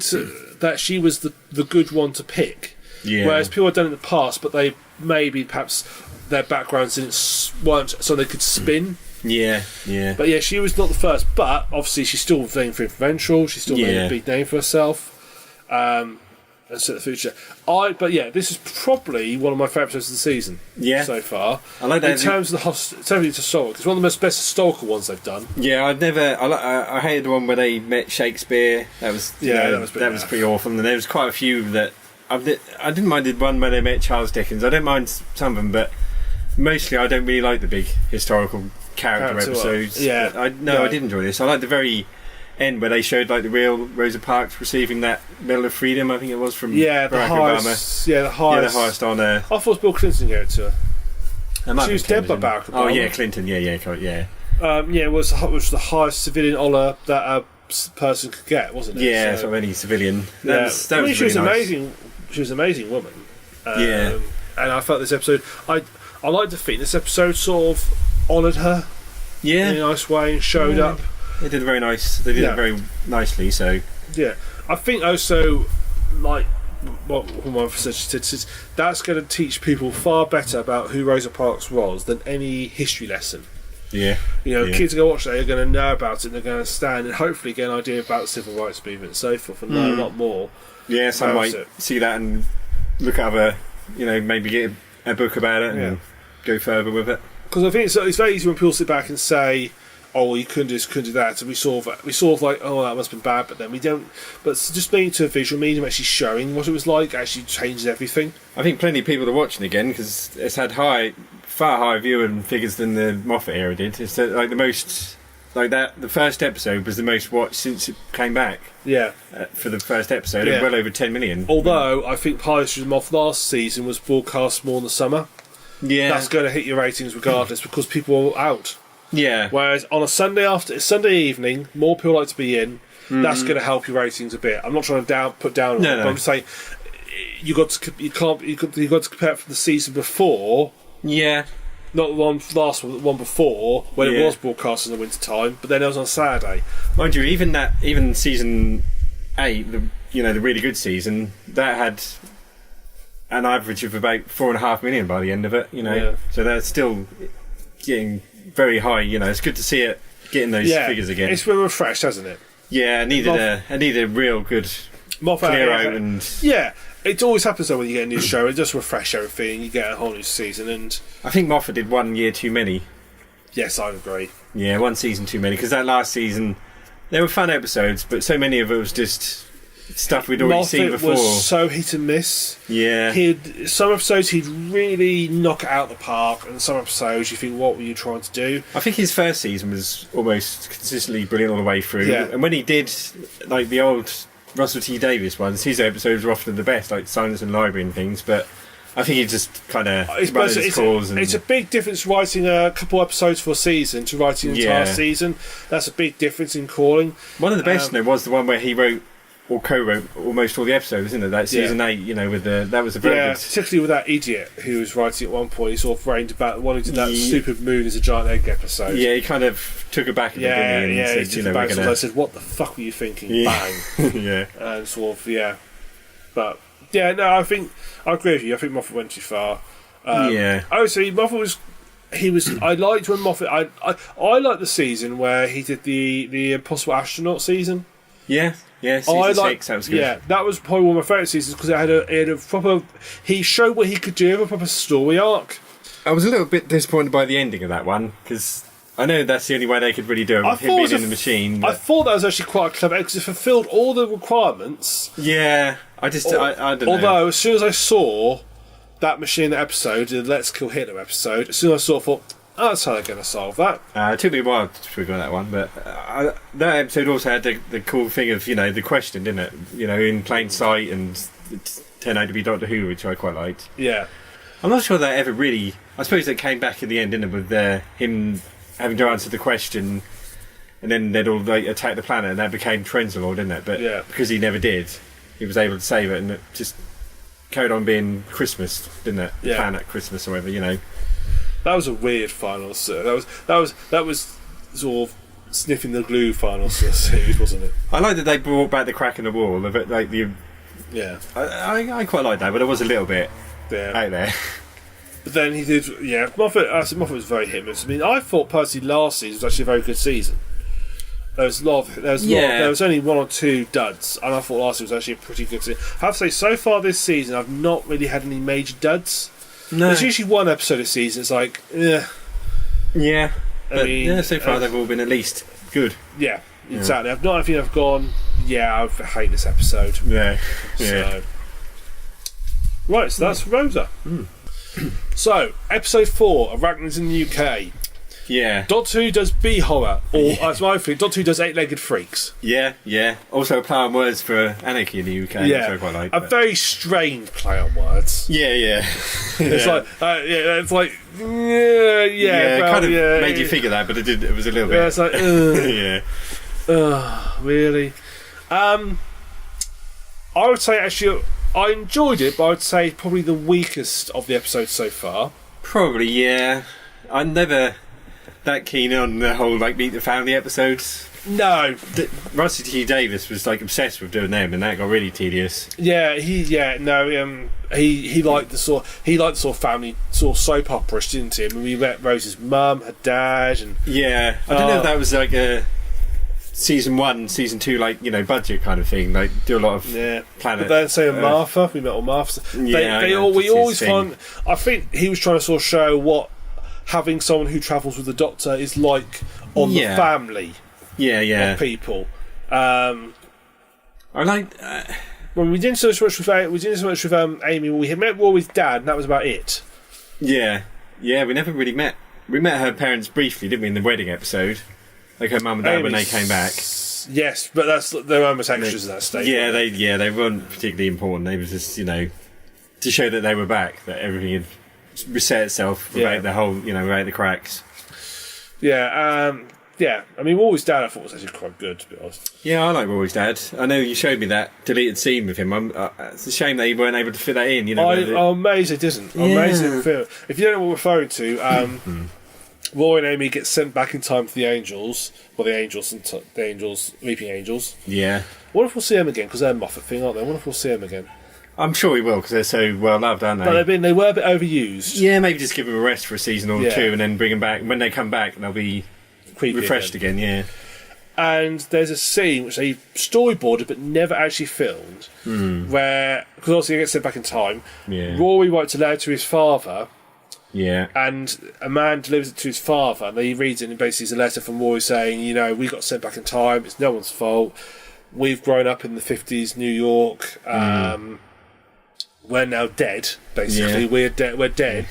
that she was the good one to pick. Yeah. Whereas people had done it in the past, but they maybe perhaps their backgrounds weren't so they could spin. Yeah. But yeah, she was not the first. But obviously, she's still very influential. She's still made a big name for herself. And set the future. This is probably one of my favourite episodes of the season. Yeah. So far, I like that. In terms of the historical, it's one of the best historical ones they've done. Yeah, I hated the one where they met Shakespeare. That was pretty awful. And there was quite a few that I didn't mind the one where they met Charles Dickens. I don't mind some of them, but mostly I don't really like the big historical character episodes. Yeah, I did enjoy this. I like the very end where they showed like the real Rosa Parks receiving that Medal of Freedom. I think it was from Barack Obama. Yeah, the highest honour. I thought Bill Clinton gave it to her. She was dead by Barack Obama. Oh yeah, Clinton. Yeah. It was the highest civilian honour that a person could get, wasn't it? Yeah, so any civilian. She was amazing. She was an amazing woman. And I felt this episode. I like to think this episode sort of honoured her. Yeah, in a nice way and showed up. They did very nice. They did it very nicely. So yeah, I think also like what my professor said, that's going to teach people far better about who Rosa Parks was than any history lesson. Yeah, kids go watch that are going to know about it. And they're going to stand and hopefully get an idea about the civil rights movement and so forth, and learn a lot more. Yeah, some might see that and look at other, maybe get a book about it and go further with it. Because I think it's very easy when people sit back and say, "Oh, you couldn't do this, couldn't do that." And we sort of like, "Oh, that must have been bad," but then we don't. But just being to a visual medium, actually showing what it was like, actually changes everything. I think plenty of people are watching again because it's had far higher viewing figures than the Moffet era did. It's like the most. Like that, the first episode was the most watched since it came back. Yeah, for the first episode, well over 10 million. Although I think Pirates of the Moth last season was broadcast more in the summer. Yeah, that's going to hit your ratings regardless because people are out. Yeah. Whereas on a Sunday evening, more people like to be in. that's going to help your ratings a bit. I'm not trying to put down on it, but I'm just saying you got to compare it from the season before. Yeah. Not the one before, when it was broadcast in the winter time, but then it was on Saturday. Mind you, even season 8, the really good season, that had an average of about 4.5 million by the end of it. So that's still getting very high. It's good to see it getting those figures again. It's been refreshed, hasn't it? Yeah, I needed a real good Moffet clear out and it always happens though when you get a new show. It just refresh everything. You get a whole new season, and I think Moffat did 1 year too many. Yes, I agree. Yeah, 1 season too many, because that last season there were fun episodes, but so many of it was just stuff we'd already seen before. Was so hit and miss. Yeah, some episodes he'd really knock it out the park, and some episodes you think, what were you trying to do? I think his first season was almost consistently brilliant all the way through. Yeah. And when he did like the old Russell T Davies ones, his episodes were often the best, like Silence and Library and things, but I think he just kind of it's a big difference writing a couple episodes for a season to writing an entire season. That's a big difference in calling. One of the best was the one where he wrote or co-wrote almost all the episodes, isn't it? That season 8, that was a very good... particularly with that idiot who was writing at one point. He sort of rained about the one who did that stupid moon is a giant egg episode. Yeah, he kind of took it back at the beginning and said, I said, what the fuck were you thinking? Bang. Yeah. And sort of, but I agree with you. I think Moffat went too far. Obviously Moffat I liked when Moffat I liked the season where he did the Impossible Astronaut season. Yeah, season 6, that was good. Yeah, that was probably one of my favourite seasons because it had a proper... He showed what he could do with a proper story arc. I was a little bit disappointed by the ending of that one, because I know that's the only way they could really do it, with him being in the machine. But... I thought that was actually quite clever, because it fulfilled all the requirements. Yeah, I don't know. Although, as soon as I saw that machine episode, the Let's Kill Hitler episode, as soon as I thought, that's how they're going to solve that. It took me a while to figure out that one, but that episode also had the cool thing of, the question, didn't it? In plain sight, and it turned out to be Doctor Who, which I quite liked. Yeah. I'm not sure that ever really... I suppose it came back in the end, didn't it, with him having to answer the question, and then they'd all attack the planet, and that became Trenzalore, didn't it? But because he never did, he was able to save it, and it just carried on being Christmas, didn't it? The planet Christmas or whatever, That was a weird final series. That was sort of sniffing the glue final series, wasn't it? I like that they brought back the crack in the wall of it, I quite like that, but it was a little bit out there. But then he did, Moffat was very hit and miss. I mean, I thought personally last season was actually a very good season. There was only 1 or 2 duds, and I thought last season was actually a pretty good season. I have to say, so far this season, I've not really had any major duds. No. There's usually one episode a season. It's like, yeah. So far they've all been at least good. Yeah, exactly. I've gone, I hate this episode. Yeah. So. Right, so that's Rosa. So, episode 4, Arachnids in the UK. Yeah. Doctor Who does B horror, or as my thing, Doctor Who does 8-legged freaks. Yeah. Also a play on words for anarchy in the UK, which I quite like. A very strange play on words. Yeah. It's like, kind of made you figure that, but it was a little bit. Yeah, it's like, really? I would say actually, I enjoyed it, but I would say probably the weakest of the episodes so far. Probably, yeah. I'm never that keen on the whole meet the family episodes. No, Russell T Davies was obsessed with doing them, and that got really tedious. Yeah, he liked the sort of family sort of soap opera-ish, didn't he? I mean, we met Rose's mum, her dad, and I don't know if that was a season 1, season 2, budget kind of thing. Do a lot of planet. But then say Martha, we met all Martha. We always find. I think he was trying to sort of show what having someone who travels with the Doctor is like on the family. Of people. I like. Well, we didn't so much with Amy. We met Rory's dad, and that was about it. Yeah. We never really met. We met her parents briefly, didn't we, in the wedding episode? Her mum and dad when they came back. Yes, but they're almost extras at that stage. They weren't particularly important. They were just to show that they were back, that everything had reset itself without the whole without the cracks. Yeah. yeah, I mean, Rory's dad I thought was actually quite good, to be honest. Yeah, I like Rory's dad. I know you showed me that deleted scene with him. It's a shame that you weren't able to fit that in. You know, I'm amazed it didn't. I'm amazed it didn't fit. If you don't know what we're referring to, Rory and Amy get sent back in time to the Angels. Well, the Angels, Weeping Angels. Yeah. I wonder if we'll see them again, because they're a Moffet thing, aren't they? I wonder if we'll see them again. I'm sure we will, because they're so well loved, aren't they? But they were a bit overused. Yeah, maybe just give them a rest for a season or two, and then bring them back. When they come back, they'll be Creepy refreshed again. Yeah. And there's a scene which they storyboarded but never actually filmed, where, because obviously he gets sent back in time, Rory writes a letter to his father, and a man delivers it to his father, and he reads it, and basically it's a letter from Rory saying, you know, we got sent back in time, it's no one's fault, we've grown up in the 50s New York, we're now dead, basically, we're dead,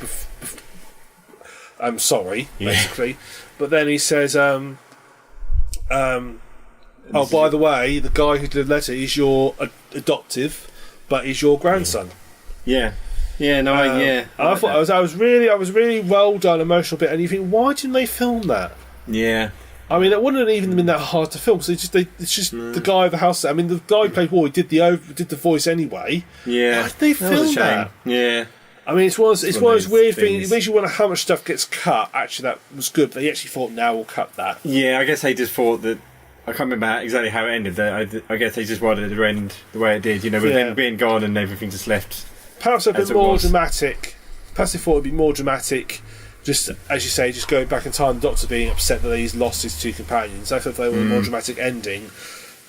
I'm sorry, basically. But then he says, oh, by the way, the guy who did the letter is your adoptive, but he's your grandson. Yeah. Yeah, no, I thought I was really well done, emotional bit, and you think, why didn't they film that? Yeah. I mean, it wouldn't have even been that hard to film. So it's just the guy of the house. I mean, the guy who played Rory did the voice anyway. Yeah. Why did they film that? Yeah. I mean, it's one of those weird things. It makes you wonder how much stuff gets cut. Actually, that was good. But they actually thought, now we'll cut that. Yeah, I guess they just thought that. I can't remember exactly how it ended. I guess they just wanted it to end the way it did. You know, with them being gone and everything just left. Perhaps a bit more dramatic. Perhaps they thought it'd be more dramatic. Just as you say, just going back in time, the Doctor being upset that he's lost his two companions. I thought if they were a more dramatic ending,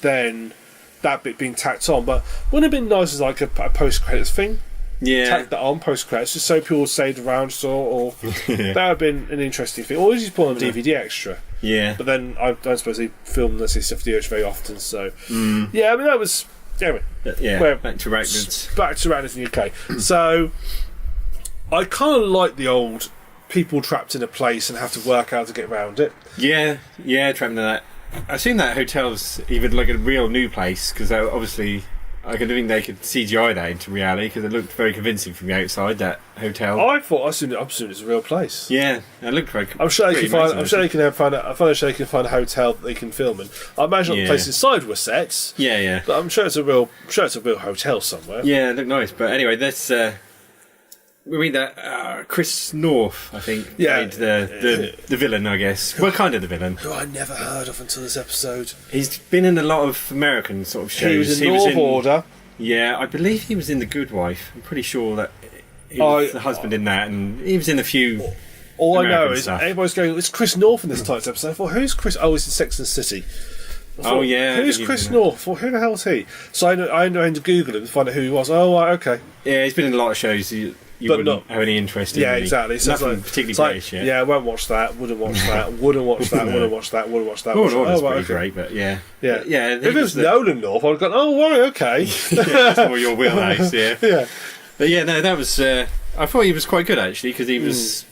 then that bit being tacked on. But wouldn't it have been nice as like a post credits thing? Yeah, tack that on post credits, just so people stayed around, or that would have been an interesting thing. Or just put on DVD extra. Yeah, but then I don't suppose they film this stuff videos very often. So yeah, I mean that was anyway. Yeah, back to Arachnids. Back to Arachnids in the UK. So I kind of like the old people trapped in a place and have to work out to get around it. Yeah, trapped in that. I've seen that hotel's even like a real new place, because obviously I could think they could CGI that into reality, because it looked very convincing from the outside, that hotel. I assumed it's a real place. Yeah, it looked very. I'm sure they can find. I'm sure they can find a hotel that they can film in. I imagine the places inside were sets. Yeah. But I'm sure it's a real hotel somewhere. Yeah, it looked nice. But anyway, let's. We mean that Chris North, I think, played the villain, I guess. Well, kind of the villain. Who I never heard of until this episode. He's been in a lot of American sort of shows. He was in North Order. Yeah, I believe he was in The Good Wife. I'm pretty sure that he was the husband in that, and he was in a few. All American I know is stuff. everybody's going, it's Chris North in this tonight's episode. I thought, who's Chris? Oh, he's in Sex and the City. Who's Chris North? Well, who the hell's he? So I had to Google him to find out who he was. Oh, right, okay. Yeah, he's been in a lot of shows. You wouldn't have any interest in. Yeah, exactly. So nothing particularly great. Yeah, I won't watch that. Wouldn't watch that. Wouldn't watch that. Wouldn't watch that. Wouldn't watch that. Oh, pretty great, but yeah. If it was Nolan North, I'd have gone, oh, right, okay. That's more your wheelhouse. Yeah. Yeah. But yeah, no, that was. I thought he was quite good actually, because he was.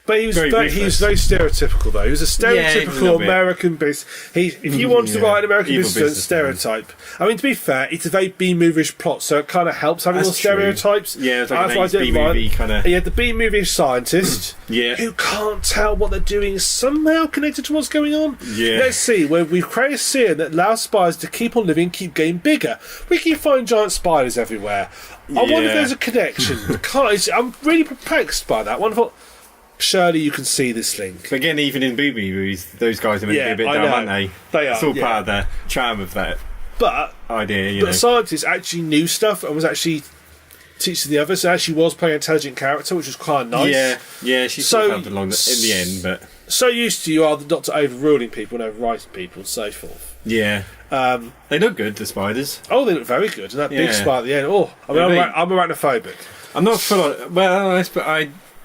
But he was very stereotypical, though. He was a stereotypical American business. If you wanted to write an American business stereotype, I mean, to be fair, it's a very B-movie-ish plot, so it kind of helps having all stereotypes. Yeah, it's like an B-movie kind of. Yeah, the B-movie scientist who can't tell what they're doing is somehow connected to what's going on. Yeah. Let's see, where we've created a serum that allows spiders to keep on living, keep getting bigger. We keep finding giant spiders everywhere. I wonder if there's a connection. I'm really perplexed by that. Wonderful. Surely you can see this link. Again, even in booby movies, those guys are meant to be a bit dumb, aren't they? They are. It's all part of the charm of that idea. But scientists actually knew stuff and was actually teaching the others. And actually was playing an intelligent character, which was quite nice. Yeah, she sort of helped along in the end. But so used to you are not to overruling people and overwriting people and so forth. Yeah. They look good, the spiders. Oh, they look very good. And that big spider at the end. Oh, I'm arachnophobic. I'm not full on. Well,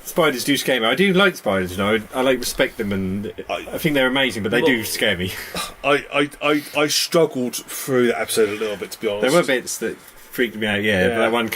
spiders do scare me. I do like spiders, you know. I respect them, and I think they're amazing, but they do scare me. I struggled through that episode a little bit, to be honest. There were bits that freaked me out. Yeah. That one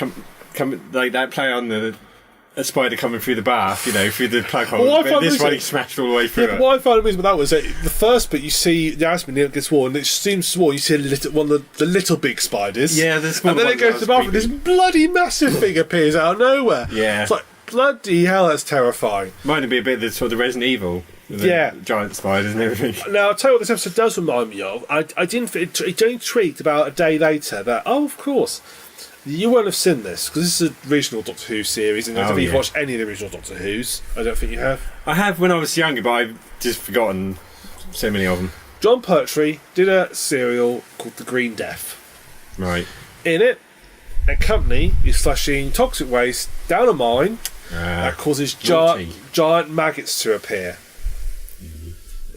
like that play on a spider coming through the bath, you know, through the plug hole. But this one he smashed all the way through. Yeah, but what I found amusing about that was that the first bit you see Yasmin gets sworn, and it seems small. You see one of the little big spiders. Yeah, the small. And then it goes to the bathroom. This bloody massive thing appears out of nowhere. Yeah. It's like, bloody hell, that's terrifying. Might be a bit of the sort of Resident Evil With the giant spiders and everything. Now, I'll tell you what this episode does remind me of. It only tweaked about a day later that, of course, you won't have seen this, because this is a original Doctor Who series, and I don't think you've watched any of the original Doctor Who's. I don't think you have. I have when I was younger, but I've just forgotten so many of them. John Pertwee did a serial called The Green Death. Right. In it, a company is flushing toxic waste down a mine that causes giant maggots to appear.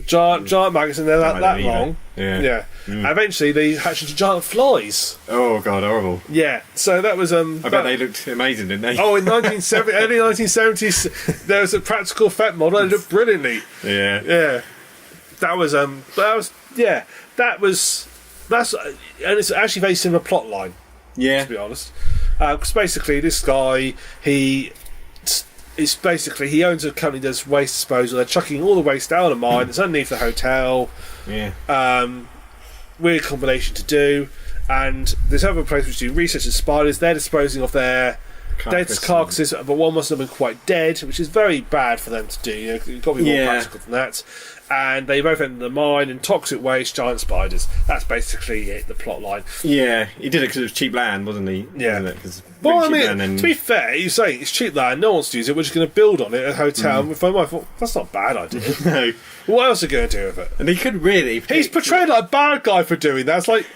Giant maggots, and they're that long. Yeah. And eventually they hatch into giant flies. Oh god, horrible. Yeah. So that was I bet they looked amazing, didn't they? Oh, in early 1970s, there was a practical effect model and it looked brilliantly. Yeah. Yeah. That's and it's actually a very similar plot line. Yeah. To be honest, because basically this guy he owns a company that does waste disposal. They're chucking all the waste down a mine that's underneath the hotel. Yeah. Weird combination to do. And there's other place which do research in spiders. They're disposing of their dead carcasses, but one must have been quite dead, which is very bad for them to do. You've got to be more practical than that. And they both end in the mine and toxic waste, giant spiders. That's basically it, the plot line. Yeah, he did it because it was cheap land, wasn't he? Yeah. Wasn't it? Well, I mean, to be fair, you're saying it's cheap land, no one's to use it, we're just going to build on it at a hotel. I thought, that's not a bad idea. No. What else are you going to do with it? And he could really... He's portrayed like a bad guy for doing that. It's like,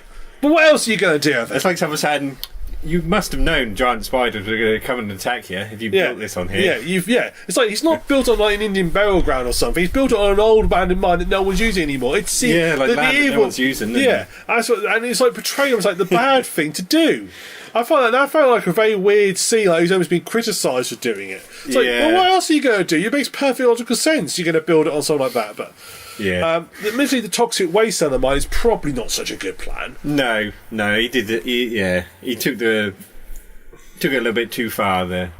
but what else are you going to do with it? It's like someone saying, you must have known giant spiders were going to come and attack you if you built this on here. Yeah, it's like he's not built on like an Indian burial ground or something. He's built it on an old abandoned mine that no one's using anymore. Like land that no one's using. And it's like portraying him as like the bad thing to do. I felt like a very weird scene. Like he's almost been criticised for doing it. It's like, well, what else are you going to do? It makes perfect logical sense. You're going to build it on something like that, but. Yeah. Admittedly, the toxic waste on the mine is probably not such a good plan. No, he did it. He took it a little bit too far there.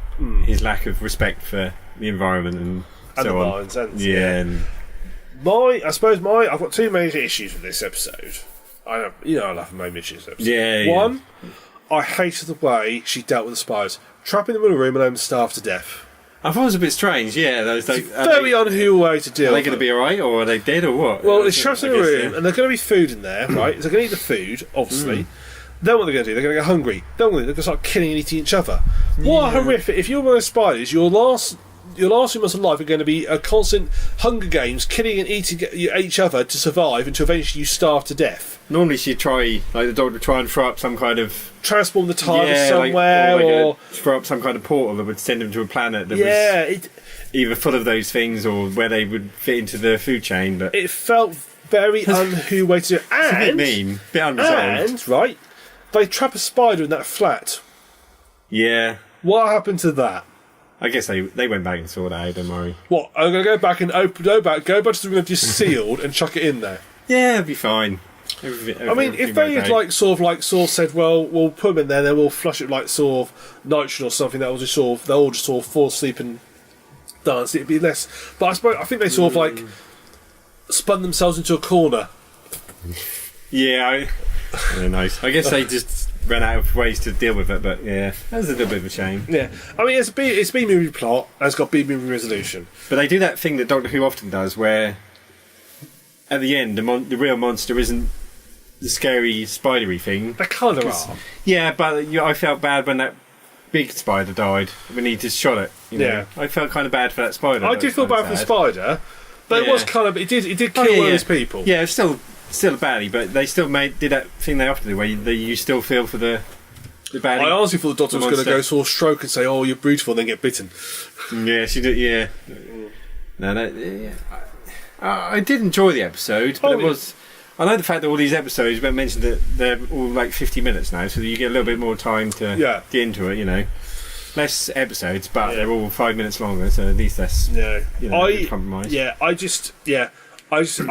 His lack of respect for the environment and so the on. mines, and I've got two major issues with this episode. I love my major issues. One, I hated the way she dealt with the spiders, trapping them in a room and them starved to death. I thought it was a bit strange. Yeah, very unwhile way to deal. Are they going to be alright, or are they dead, or what? Well, it's trapped in a room, and there's going to be food in there, right? So they're going to eat the food, obviously. Then what they're going to do? They're going to get hungry. Then they're going to start killing and eating each other. What a horrific! If you're one of those spiders, your last few months of life are going to be a constant Hunger Games, killing and eating each other to survive until eventually you starve to death. Normally she'd try, like the dog would try and throw up some kind of... Transform the TARDIS somewhere, or throw up some kind of portal that would send them to a planet that was either full of those things or where they would fit into the food chain. But it felt very un-Who way to do it. It's a bit mean, a bit unresolved. And, right, they trap a spider in that flat. Yeah. What happened to that? I guess they went back and saw that out, don't worry. What, I'm going to go back and go back to the room they've just sealed and chuck it in there? Yeah, it'd be fine. I mean, if they had sort of said, well, we'll put them in there, then we'll flush it like sort of nitrogen or something, that will just they'll all just sort of fall asleep and dance. It'd be less. But I think they sort of spun themselves into a corner. Yeah, nice. I guess they just ran out of ways to deal with it, but yeah, that was a little bit of a shame. Yeah, I mean, it's B-movie plot, and it's got B-movie resolution. But they do that thing that Doctor Who often does, where at the end, the real monster isn't the scary spidery thing. They kind of are. Yeah, but I felt bad when that big spider died, when he just shot it. Yeah. I felt kind of bad for that spider. I did feel bad for the spider, but it was kind of... It did kill one of those people. Yeah, it's still a baddie, but they still did that thing they often do, where you still feel for the baddie. I honestly thought the doctor was going to go sort of stroke and say, "Oh, you're beautiful," and then get bitten. Yeah, she did. Yeah. No. I did enjoy the episode, but it was... I know the fact that all these episodes, Ben mentioned that they're all like 50 minutes now, so that you get a little bit more time to get into it, Less episodes, but they're all 5 minutes longer, so at least that's a compromise. I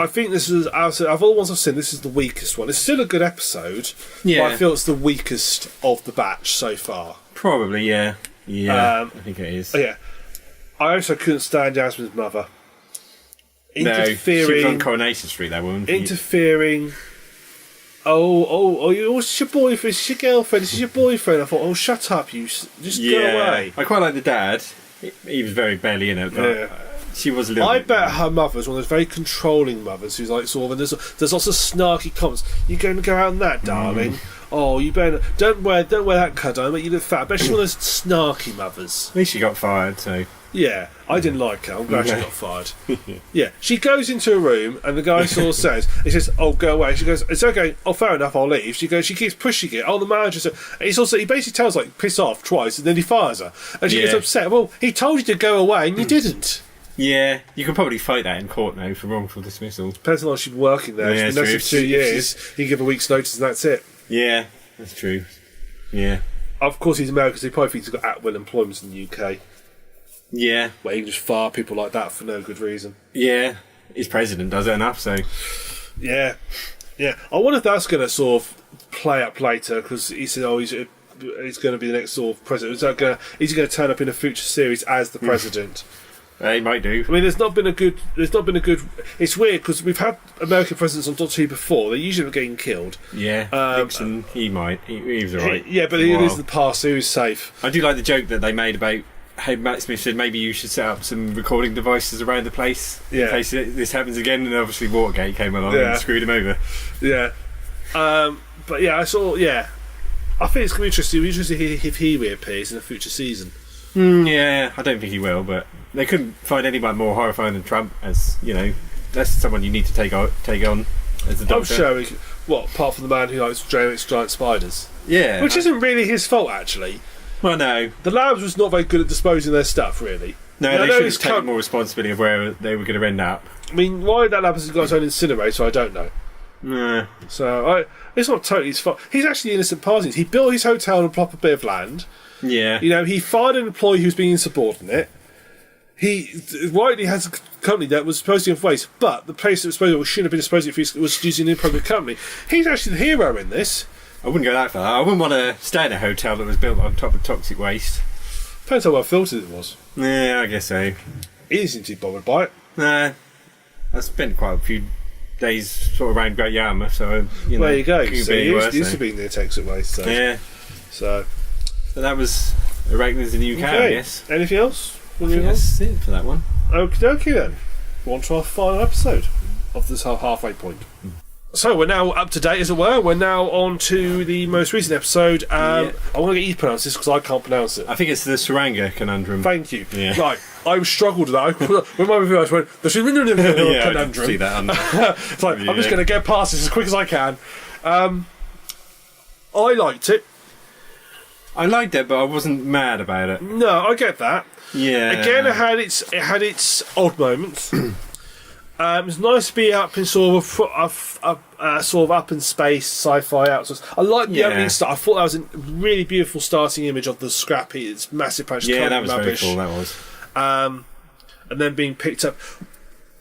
think this is, out of all the ones I've seen, this is the weakest one. It's still a good episode, but I feel it's the weakest of the batch so far. Probably, yeah. Yeah, I think it is. Yeah. I also couldn't stand Yasmin's mother. No, she was on Coronation Street, that woman. Interfering. Oh, this is your boyfriend, this is your girlfriend, this is your boyfriend. I thought, oh, shut up, you just go away. I quite like the dad. He was very barely in it, but she was a little. I bit, bet her mother was one of those very controlling mothers who's like sort of, and there's lots of snarky comments. You're going to go out on that, darling. Oh, you better don't wear that cut on, but you look fat. I bet she's one of those snarky mothers. At least she got fired, so. Yeah, I didn't like her. I'm glad she got fired. Yeah, she goes into a room and the guy sort of says, he says, "Oh, go away." She goes, "It's okay. Oh, fair enough. I'll leave." She keeps pushing it. Oh, the manager said, he basically tells her, like, piss off twice, and then he fires her, and she gets upset. Well, he told you to go away and you didn't. Yeah, you can probably fight that in court now for wrongful dismissal. Depends on how she's working there. Yeah, She's been there for 2 years. You give a week's notice and that's it. Yeah, that's true. Yeah. Of course, he's American, so he probably thinks he's got at-will employment in the UK. Yeah. Where you can just fire people like that for no good reason. Yeah. His president does it enough, so. Yeah. Yeah. I wonder if that's going to sort of play up later, because he said, oh, he's going to be the next sort of president. Is he going to turn up in a future series as the president? He might do. I mean, there's not been a good. It's weird because we've had American presidents on Doctor Who before. They usually end up getting killed. Yeah, Nixon. He might. He was alright. Yeah, but it is the past. So he was safe. I do like the joke that they made about how Matt Smith said maybe you should set up some recording devices around the place in case this happens again. And obviously Watergate came along and screwed him over. Yeah, but yeah, I saw. Yeah, I think it's going to be interesting. It'll be interesting if he reappears in a future season. Yeah, I don't think he will, but they couldn't find anyone more horrifying than Trump. As you know, that's someone you need to take on as the Doctor. I'm sure. Apart from the man who likes giant spiders. Yeah, which isn't really his fault, actually. Well, no, the labs was not very good at disposing of their stuff, really. No, they should have taken more responsibility of where they were going to end up. I mean, why that lab has got its own incinerator, I don't know. Nah. So it's not totally his fault. He's actually innocent parties. He built his hotel on a proper bit of land. Yeah. You know, he fired an employee who's being insubordinate. He rightly has a company that was supposed to have waste, but the place that was supposed to shouldn't have been disposed of if he was using an inappropriate company. He's actually the hero in this. I wouldn't go that far. I wouldn't want to stay in a hotel that was built on top of toxic waste. Depends how well filtered it was. Yeah, I guess so. He didn't seem to be bothered by it. Nah. I spent quite a few days sort of around Great Yarmouth, so you know. There you go. So he used to be near toxic waste. So. Yeah. So that was Arachnids in the UK, I guess. Anything else? I think that's it for that one. Okie dokie then. We're on to our final episode of this halfway point. So we're now up to date, as it were. We're now on to the most recent episode. I want to get you to pronounce this because I can't pronounce it. I think it's the Saranga conundrum. Thank you. Yeah. Right, I struggled with that. When my review, I went, the conundrum. I can see that on it's like, I'm just going to get past this as quick as I can. I liked it. I liked it, but I wasn't mad about it. No, I get that. Yeah. Again, it had its odd moments. It was nice to be up in sort of up in space, sci-fi outsource. I like the opening start. I thought that was a really beautiful starting image of the scrappy. It's massive patch. Yeah, that was rubbish. Very cool. That was. And then being picked up.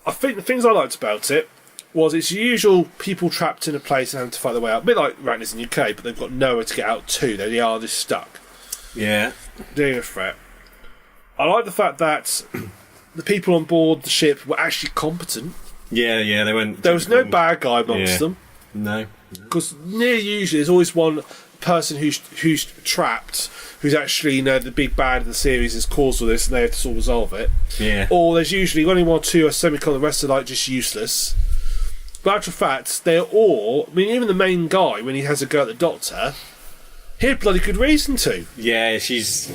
I think the things I liked about it was its usual people trapped in a place and having to fight their way out. A bit like Arachnids in the UK, but they've got nowhere to get out to. They are just stuck. Yeah. Doing a threat. I like the fact that the people on board the ship were actually competent. Yeah, they weren't. There was no bad guy amongst them. No. Because near usually there's always one person who's trapped, who's actually, you know, the big bad of the series is caused all this and they have to sort of resolve it. Yeah. Or there's usually only one or two are semi-con, the rest are like just useless. But actual fact, they're all, I mean, even the main guy, when he has a go at the Doctor, he had bloody good reason to. Yeah, she's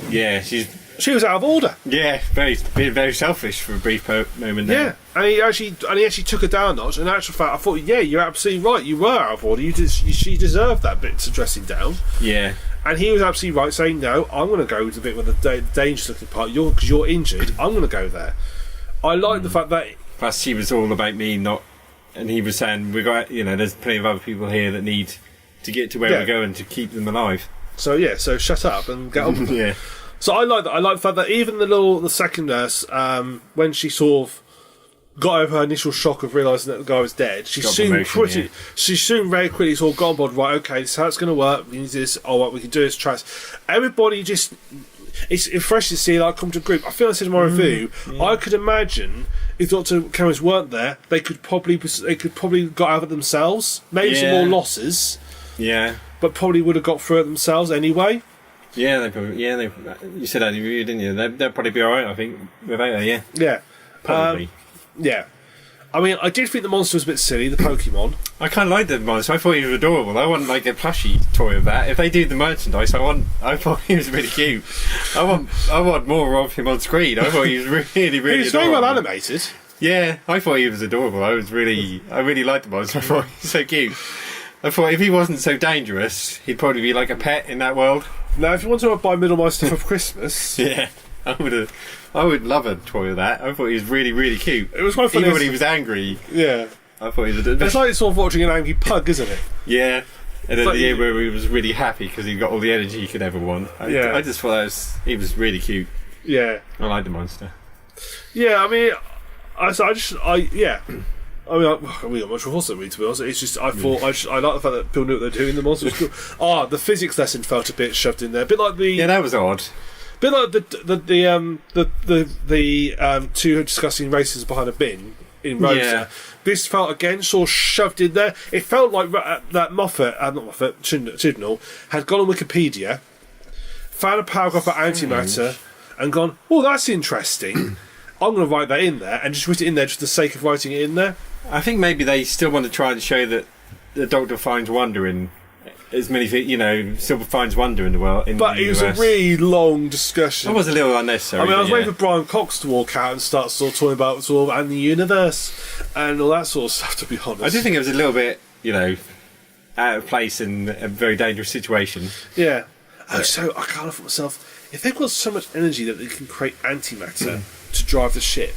she was out of order. Yeah, very selfish for a brief moment there. Yeah, and he actually took her down a notch. And in actual fact, I thought, yeah, you're absolutely right. You were out of order. She deserved that bit to dressing down. Yeah. And he was absolutely right, saying, no, I'm going to go to the bit with the dangerous looking part. Because you're injured, I'm going to go there. I like the fact that. Plus, she was all about me, not. And he was saying, there's plenty of other people here that need to get to where we're going to keep them alive. So shut up and get on with it. Yeah. So I like that. I like the fact that even the second nurse, when she sort of got over her initial shock of realising that the guy was dead, she soon very quickly sort of got on board. Right, okay, this is how it's going to work. We need this. Oh, what we can do is trust. Everybody just. It's fresh to see that come to a group. I feel I said in my review. Yeah. I could imagine if Dr. Cameras weren't there, they could probably got out of it themselves. Maybe some more losses. Yeah. But probably would have got through it themselves anyway. Yeah, they probably. Yeah, you said that in your review, didn't you? They'll probably be all right, I think, without her. Yeah. Yeah. Probably. Yeah. I mean, I did think the monster was a bit silly, the Pokemon. I kind of liked the monster. I thought he was adorable. I want like a plushie toy of that. If they do the merchandise, I thought he was really cute. I want more of him on screen. I thought he was really, really. He was adorable. very well animated. Yeah, I thought he was adorable. I really liked the monster. I thought he was so cute. I thought if he wasn't so dangerous, he'd probably be like a pet in that world. Now, if you want to buy Middlemiester for Christmas, Yeah, I would love a toy of that. I thought he was really, really cute. it was quite funny. Even when he was angry, Yeah. I thought he was. It's like sort of watching an angry pug, isn't it? Yeah. And then like the year where he was really happy because he got all the energy he could ever want. Yeah. I just thought he was really cute. Yeah. I like the monster. Yeah, I mean, yeah. I mean, we got much more than me, to be honest. It's just, I thought, I like the fact that people knew what they're doing. The monster was cool. The physics lesson felt a bit shoved in there. A bit like Yeah, that was odd. bit like the two who are discussing races behind a bin in Rosa. Yeah. This felt again sort of shoved in there. It felt like that Moffet, not Moffet, Chibnall, had gone on Wikipedia, found a paragraph about antimatter, and gone, oh, that's interesting. I'm going to write that in there, and just write it in there just for the sake of writing it in there. I think maybe they still want to try and show that the Doctor finds wonder in as many things, still finds wonder in the world. But it was a really long discussion. That was a little unnecessary. I mean, I was waiting for Brian Cox to walk out and start sort of talking about and the universe and all that sort of stuff, to be honest. I do think it was a little bit, out of place in a very dangerous situation. Yeah. So I kind of thought myself, if they've got so much energy that they can create antimatter to drive the ship,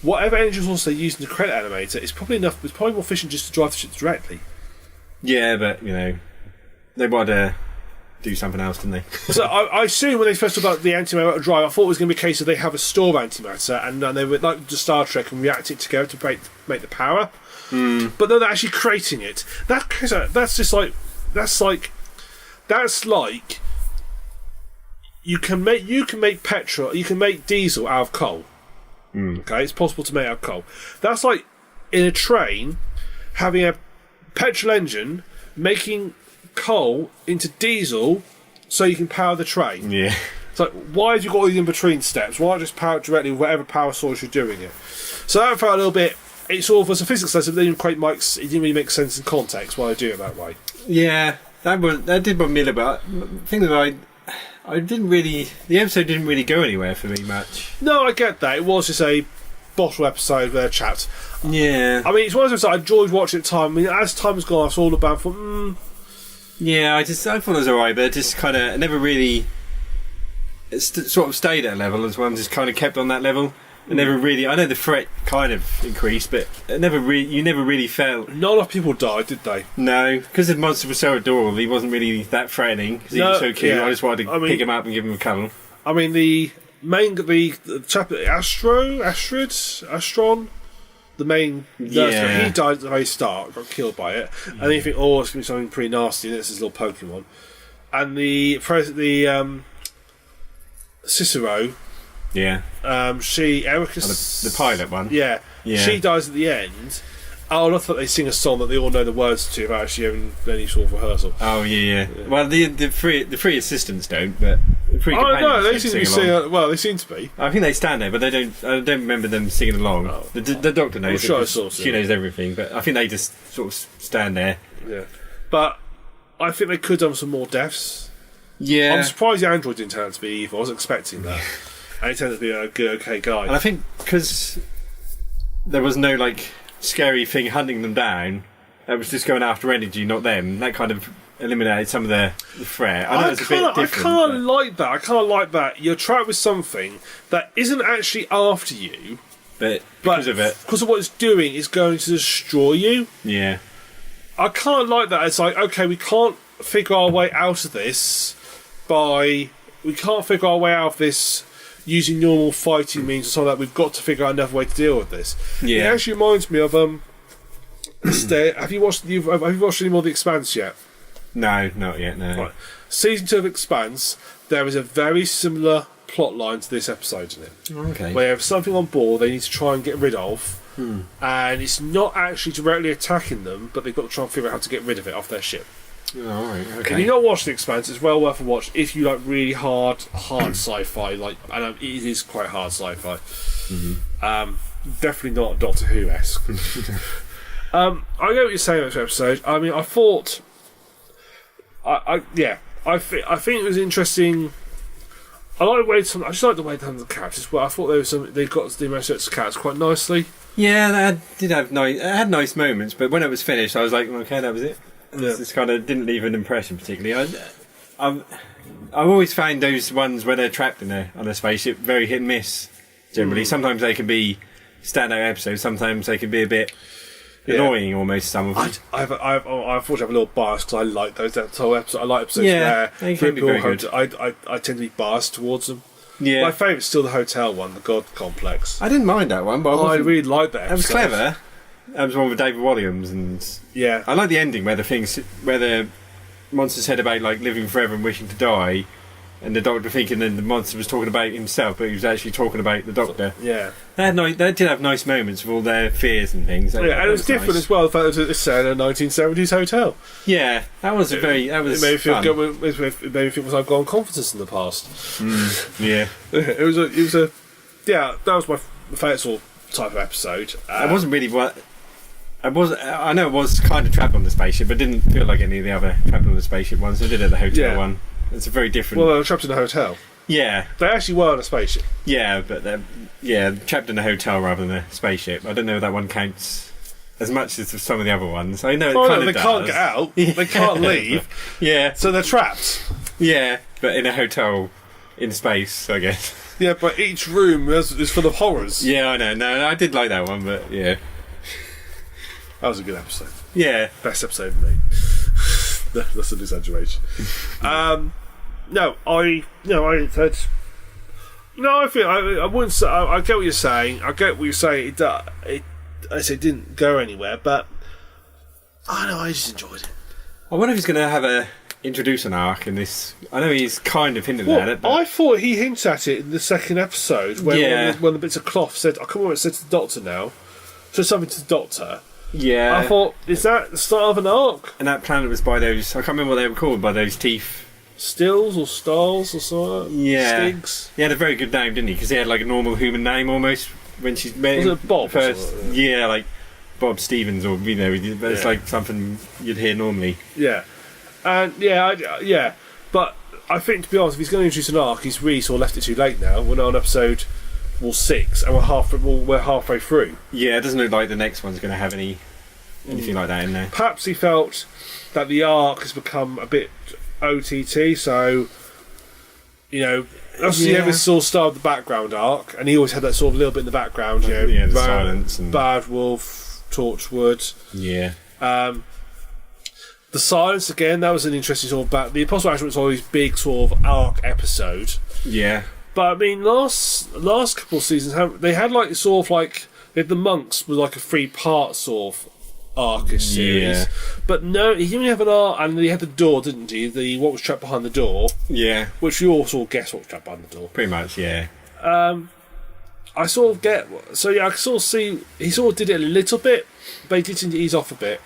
whatever energy source they're using to create an animator is probably enough. It's probably more efficient just to drive the ship directly. Yeah, but they wanted to do something else, didn't they? So I assume when they first talked about the antimatter drive, I thought it was going to be a case of they have a store of antimatter and they would, like the Star Trek, and react it together to make the power. But they're actually creating it. That's like you can make petrol, you can make diesel out of coal. Okay, it's possible to make out of coal. That's like in a train having a petrol engine making coal into diesel so you can power the train. Yeah. It's like, why have you got all these in between steps? Why not just power it directly with whatever power source you're doing it? So that felt a little bit. It sort of was a physics lesson, but it didn't really make sense in context why I do it that way. Yeah, that did bother me a little bit. The thing that I didn't really. The episode didn't really go anywhere for me much. No, I get that. It was just a bottle episode where chat. Yeah. I mean, it's one of those I enjoyed watching at the time. I mean, as time has gone, I saw all about. Yeah, I thought it was alright, but it just kind of never really. It sort of stayed at a level as well, and just kind of kept on that level. It never really. I know the threat kind of increased, but it never really. You never really felt. Not a lot of people died, did they? No, because the monster was so adorable. He wasn't really that threatening. Because he was so cute. Yeah. I just wanted to pick him up and give him a cuddle. I mean, the chap Astron, the main nurse, he died at the very start, got killed by it, and then you think, oh, it's going to be something pretty nasty, and it's this little Pokemon. And the Cicero, Yeah. the pilot one. Yeah. Yeah. She dies at the end. Oh, I thought they sing a song that they all know the words to without actually having any sort of rehearsal. Oh yeah. Well, the three assistants don't, but the three companions no, they don't seem to be sing along. singing. Well, they seem to be. I think they stand there, but they don't. I don't remember them singing along. Oh. The doctor knows. Well, it, sure, she knows everything, but I think they just sort of stand there. Yeah, but I think they could have done some more deaths. Yeah. I'm surprised the android didn't turn out to be evil. I was expecting that, and he turned out to be a good, okay guy. And I think because there was no scary thing hunting them down, it was just going after energy, not them. That kind of eliminated some of the threat. I know it's a bit different. I can't like that. I can't like that. You're trapped with something that isn't actually after you, but because of what it's doing, it's going to destroy you. Yeah. I can't like that. It's like, okay, we can't figure our way out of this using normal fighting means or something like that. We've got to figure out another way to deal with this. Yeah. It actually reminds me of have you watched any more of The Expanse yet? No, not yet. No. Right. Season 2 of Expanse, there is a very similar plot line to this episode in it. Okay. Where they have something on board they need to try and get rid of, and it's not actually directly attacking them, but they've got to try and figure out how to get rid of it off their ship. Oh, all right, okay. If you've not watched The Expanse, it's well worth a watch if you like really hard sci-fi. And it is quite hard sci-fi. Mm-hmm. Definitely not Doctor Who-esque. I get what you're saying about this episode. I mean, I thought, I think it was interesting. I just like the way they handled the characters, but I thought they got the Middlemiester characters quite nicely. Yeah, that did have it had nice moments, but when it was finished, I was like, okay, that was it. Yeah. This kind of didn't leave an impression particularly. I've always found those ones where they're trapped on a spaceship very hit and miss. Generally, sometimes they can be standout episodes. Sometimes they can be a bit annoying, almost. Some of them. I unfortunately have a little bias because I like those whole episodes. I like episodes where they can be very good. I tend to be biased towards them. Yeah, my favourite's still the hotel one, the God Complex. I didn't mind that one, but I really liked that episode. It was clever. That was one with David Williams, and I like the ending where the monster said about like living forever and wishing to die, and the Doctor thinking then the monster was talking about himself, but he was actually talking about the Doctor. Yeah, that did have nice moments with all their fears and things. And it was different as well. The fact that it's set in a 1970s hotel. Yeah, that was it made me feel fun. It made me feel I've gone confidence in the past. Yeah, it was a that was my favourite sort of type of episode. It wasn't really what. I know it was kind of trapped on the spaceship, but didn't feel like any of the other trapped on the spaceship ones. They did at the hotel one. It's a very different. Well, they were trapped in a hotel. Yeah, they actually were on a spaceship. Yeah, but they're trapped in a hotel rather than a spaceship. I don't know if that one counts as much as some of the other ones. I know they can't get out. They can't leave. Yeah, so they're trapped. Yeah, but in a hotel in space, I guess. Yeah, but each room is full of horrors. Yeah, I know. No, I did like that one, but yeah. That was a good episode. Yeah. Best episode for me. That's an exaggeration. I wouldn't say. I get what you're saying. I get what you're saying. It didn't go anywhere, but I know I just enjoyed it. I wonder if he's going to introduce an arc in this. I know he's kind of hinted at it. But I thought he hinted at it in the second episode when one of the bits of cloth said, I can't remember what it said to the Doctor now. Said something to the Doctor. Yeah. I thought, is that the start of an arc? And that planet was by those, I can't remember what they were called, by those teeth. Stills or Stars or something? Yeah. Stigs? He had a very good name, didn't he? Because he had like a normal human name almost when she met him. Was it Bob? First, yeah, like Bob Stevens or, but it's like something you'd hear normally. Yeah. And but I think, to be honest, if he's going to introduce an arc, he's really sort of left it too late now. We're now on episode 6 and we're halfway through. Yeah, it doesn't look like the next one's going to have anything like that in there. Perhaps he felt that the arc has become a bit OTT, so obviously every sort of started the background arc, and he always had that sort of little bit in the background, the silence and Bad Wolf, Torchwood. Yeah. The silence again, that was an interesting sort of the Apostle Action was always big sort of arc episode. Yeah. But I mean, last couple of seasons, they had like sort of like the monks was like a 3-part sort of arc series. Yeah. But no, he didn't have an arc, and he had the door, didn't he? The what was trapped behind the door. Yeah. Which you all sort of guess what was trapped behind the door. Pretty much, yeah. I sort of get. So yeah, I can sort of see he sort of did it a little bit, but he did seem to ease off a bit.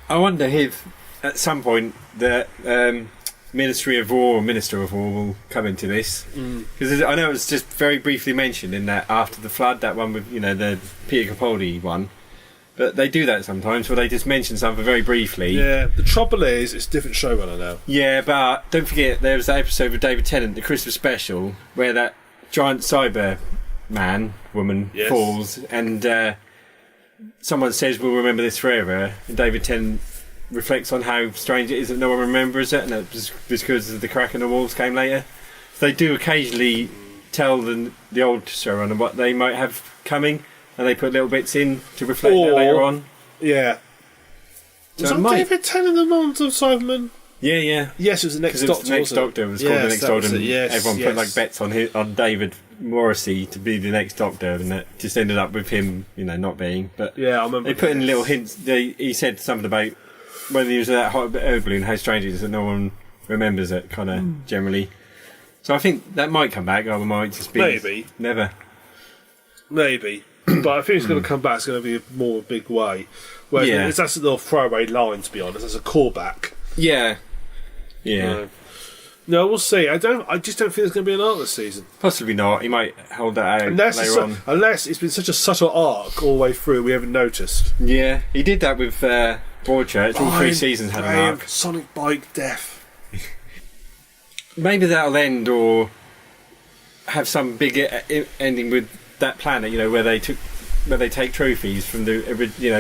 I wonder if at some point the Ministry of War or Minister of War will come into this, because I know it was just very briefly mentioned in that After the Flood, that one with the Peter Capaldi one, but they do that sometimes where they just mention something very briefly. Yeah, the trouble is it's a different showrunner now. Yeah, but don't forget there was that episode with David Tennant, the Christmas special, where that giant cyber woman falls, and someone says we'll remember this forever, and David Tennant reflects on how strange it is that no one remembers it, and that was because the crack in the walls came later. They do occasionally tell the old showrunner what they might have coming, and they put little bits in to reflect that later on. Yeah. Was that David Tennant the Monster of Cyberman? Yeah. Yes, it was the next Doctor. The next Doctor. It was called the next Doctor, and everyone put like bets on David Morrissey to be the next Doctor, and that just ended up with him, not being. But yeah, I remember. They put in little hints. He said something about when he was that hot air balloon, how strange it is that no one remembers it, kind of generally. So I think that might come back, or it might just be maybe never. Maybe, but I think it's going to come back. It's going to be a more big way. Whereas that's a little throwaway line, to be honest. As a callback. Yeah, Yeah. No, we'll see. I just don't think there's going to be an arc this season. Possibly not. He might hold that out later on. Unless it's been such a subtle arc all the way through, we haven't noticed. Yeah, he did that with Broadchurch. All 3 seasons had an arc. Sonic Bike death. Maybe that'll end, or have some big ending with that planet. Where they take trophies from the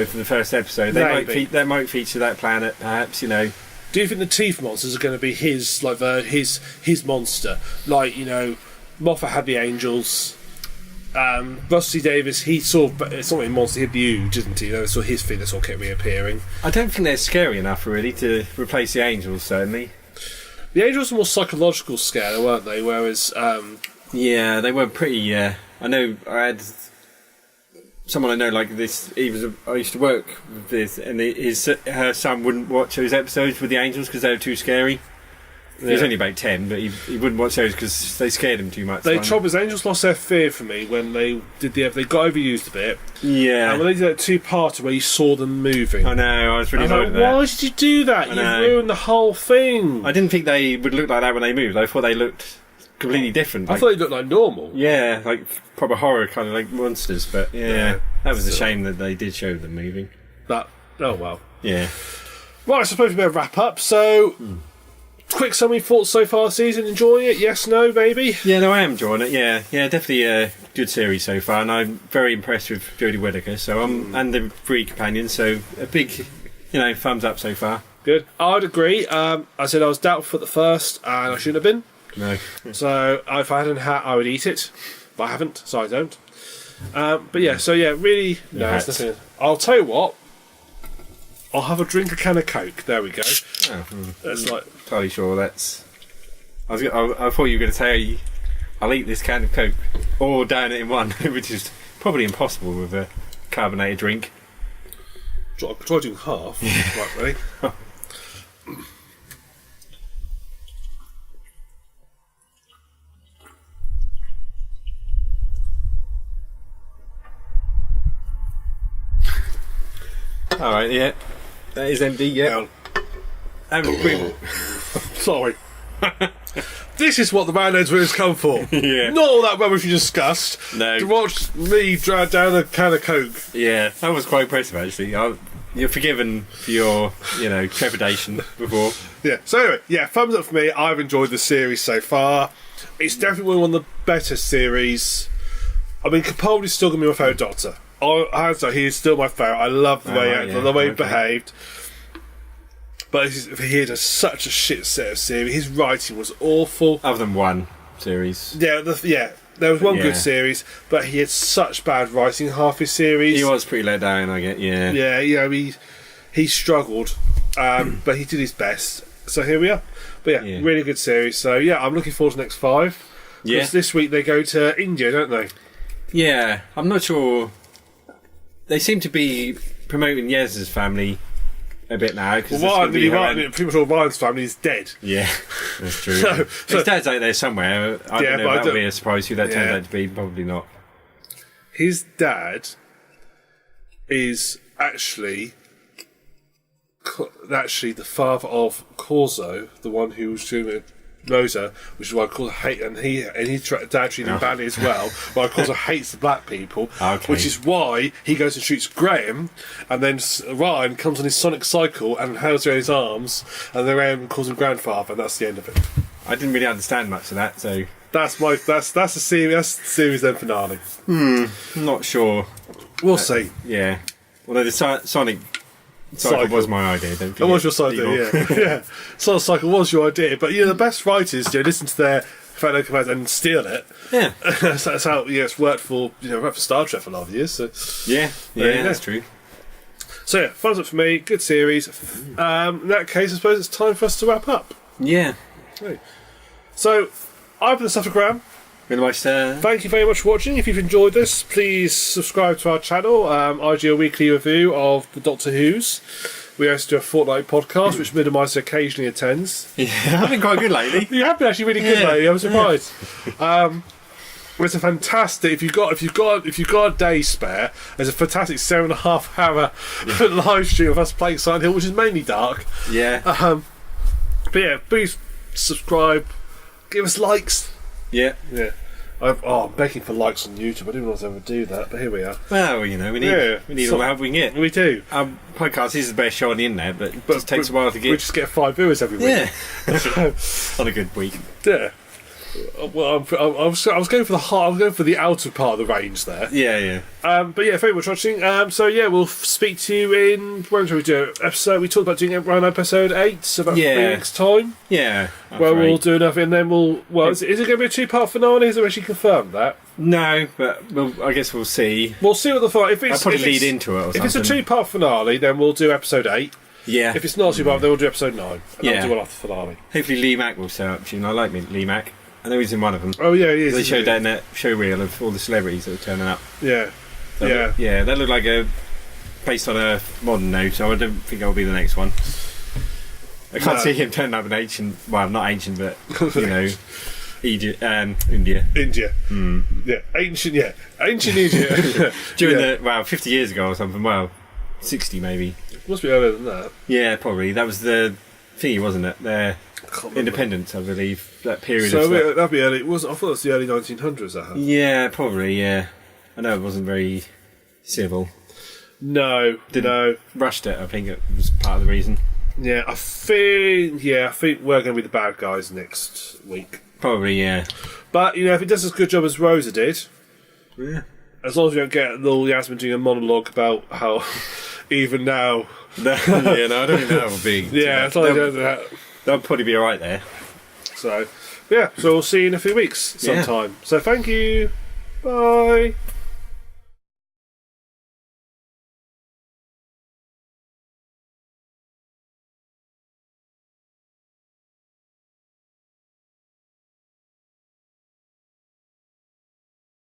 from the first episode. They might feature that planet, perhaps. Do you think the teeth monsters are going to be his monster? Moffat had the angels. Rusty Davis, he saw it's not a monster. He had the Ooge, didn't he? So his thing that sort of kept reappearing. I don't think they're scary enough really to replace the angels. Certainly, the angels were more psychological scare, weren't they? Whereas, yeah, they were pretty. I know I had someone I know like this. I used to work with this, and her son wouldn't watch those episodes with the angels because they were too scary. He was only about 10, but he wouldn't watch those because they scared him too much. Angels lost their fear for me when they did they got overused a bit. Yeah. And when they did that 2-parter where you saw them moving. I know, I was really annoyed at that. Why did you do that? You ruined the whole thing. I didn't think they would look like that when they moved. I thought they looked completely different. I thought they looked like normal. Yeah, like proper horror kind of like monsters. But yeah. That was a shame that they did show them moving. Oh well. Yeah. Right, I suppose we better wrap up. So, quick summary thoughts so far this season. Enjoying it? Yes, no, maybe? Yeah, no, I am enjoying it. Yeah, definitely a good series so far, and I'm very impressed with Jodie Whittaker. So and the 3 companions. So a big, thumbs up so far. Good. I'd agree. I said I was doubtful at the first, and I shouldn't have been. No. So if I hadn't hat, I would eat it, but I haven't, so I don't. But yeah, really, no, it's nothing. I'll tell you what. I'll have a drink a can of Coke. There we go. That's like entirely sure that's. I thought you were going to say I'll eat this can of Coke or down it in one, which is probably impossible with a carbonated drink. Try doing half. Yeah. Right, ready? Alright, yeah. That is empty, yeah. Sorry. This is what the mayonnaise has come for. Yeah. Not all that rubbish you discussed. No. To watch me drag down a can of Coke. Yeah, that was quite impressive actually. You're forgiven for your, trepidation before. Yeah. So anyway, thumbs up for me. I've enjoyed the series so far. It's definitely one of the better series. I mean, Capaldi's still going to be my favourite Doctor. He is still my favourite. I love the way he behaved. But he had such a shit set of series. His writing was awful. Other than one series. Yeah, there was one good series, but he had such bad writing half his series. He was pretty let down, I get. Yeah. Yeah, he struggled, but he did his best. So here we are. But really good series. So I'm looking forward to the next 5. Yeah. Because this week they go to India, don't they? Yeah, I'm not sure. They seem to be promoting Yez's family a bit now. Pretty much all Ryan's family is dead. Yeah, that's true. so his dad's out there somewhere. I don't know if that would be a surprise who that turns out to be. Probably not. His dad is actually the father of Corso, the one who was doing Rosa, which is why Corso hates, and he's actually in badly as well. Why Corso hates the black people, which is why he goes and shoots Graham, and then Ryan comes on his sonic cycle and holds her in his arms, and then Graham calls him grandfather, and that's the end of it. I didn't really understand much of that, so that's the series then finale. Not sure. We'll see. Yeah. Although the Sonic Cycle was my idea, don't forget. It was your idea, yeah. Sonic Cycle was your idea, but the best writers listen to their fellow commands and steal it. Yeah. That's how it's worked for Star Trek for a lot of years. So. Yeah, that's true. So thumbs up for me, good series. In that case, I suppose it's time for us to wrap up. Yeah. Right. So, I've been TheSuffolkRam. Middlemiester. Thank you very much for watching. If you've enjoyed this, please subscribe to our channel. I do a weekly review of the Doctor Who's. We also do a fortnight podcast, which Middlemiester occasionally attends. Yeah, I've been quite good lately. You have been actually really good lately. I'm surprised. It's a fantastic. If you've got a day spare, there's a fantastic 7.5 hour live stream of us playing Silent Hill, which is mainly dark. Yeah. But yeah, please subscribe, give us likes. Yeah. I'm begging for likes on YouTube. I didn't want to ever do that, but here we are. Well, we need all the help we can get. We do. Our podcast is the best show on the internet, but it just takes a while to get. We just get 5 viewers every week. Yeah. On a good week. Yeah. Well, I was going for the outer part of the range there. Yeah. But yeah, very much watching. So yeah, we'll speak to you in when shall we do it? Episode. We talked about doing around episode 8, so about 3 weeks time. Yeah. Where we'll do another, and then we'll. Well, is it going to be a 2-part finale? Is it actually confirmed that? No, but I guess we'll see. We'll see what the finale. I'll probably lead into it. Or something. If it's a 2-part finale, then we'll do episode 8. Yeah. If it's not 2-part, then we'll do episode 9. And I'll do one after the finale. Hopefully, Lee Mack will set up. I like Lee Mack. I know he's in one of them. Oh yeah, he is. They showed that in that show reel of all the celebrities that were turning up. Yeah. That looked like based on a modern note, so I don't think that'll be the next one. I can't see him turning up in ancient, well, not ancient, but Egypt, India. India. Yeah, ancient India. During 50 years ago or something. 60 maybe. It must be earlier than that. Yeah, probably. That was the thingy, wasn't it? Their independence, I believe. That period. So that'd be early. I thought it was the early 1900s. That happened. Yeah, probably. Yeah, I know it wasn't very civil. No. Rushed it. I think it was part of the reason. Yeah, I think we're going to be the bad guys next week. Probably, yeah. But if it does as good a job as Rosa did, yeah. As long as we don't get little Yasmin doing a monologue about how even now. I don't think that will be. Yeah, as long as we don't do that. They'll probably be alright there. So we'll see you in a few weeks sometime. So thank you. Bye.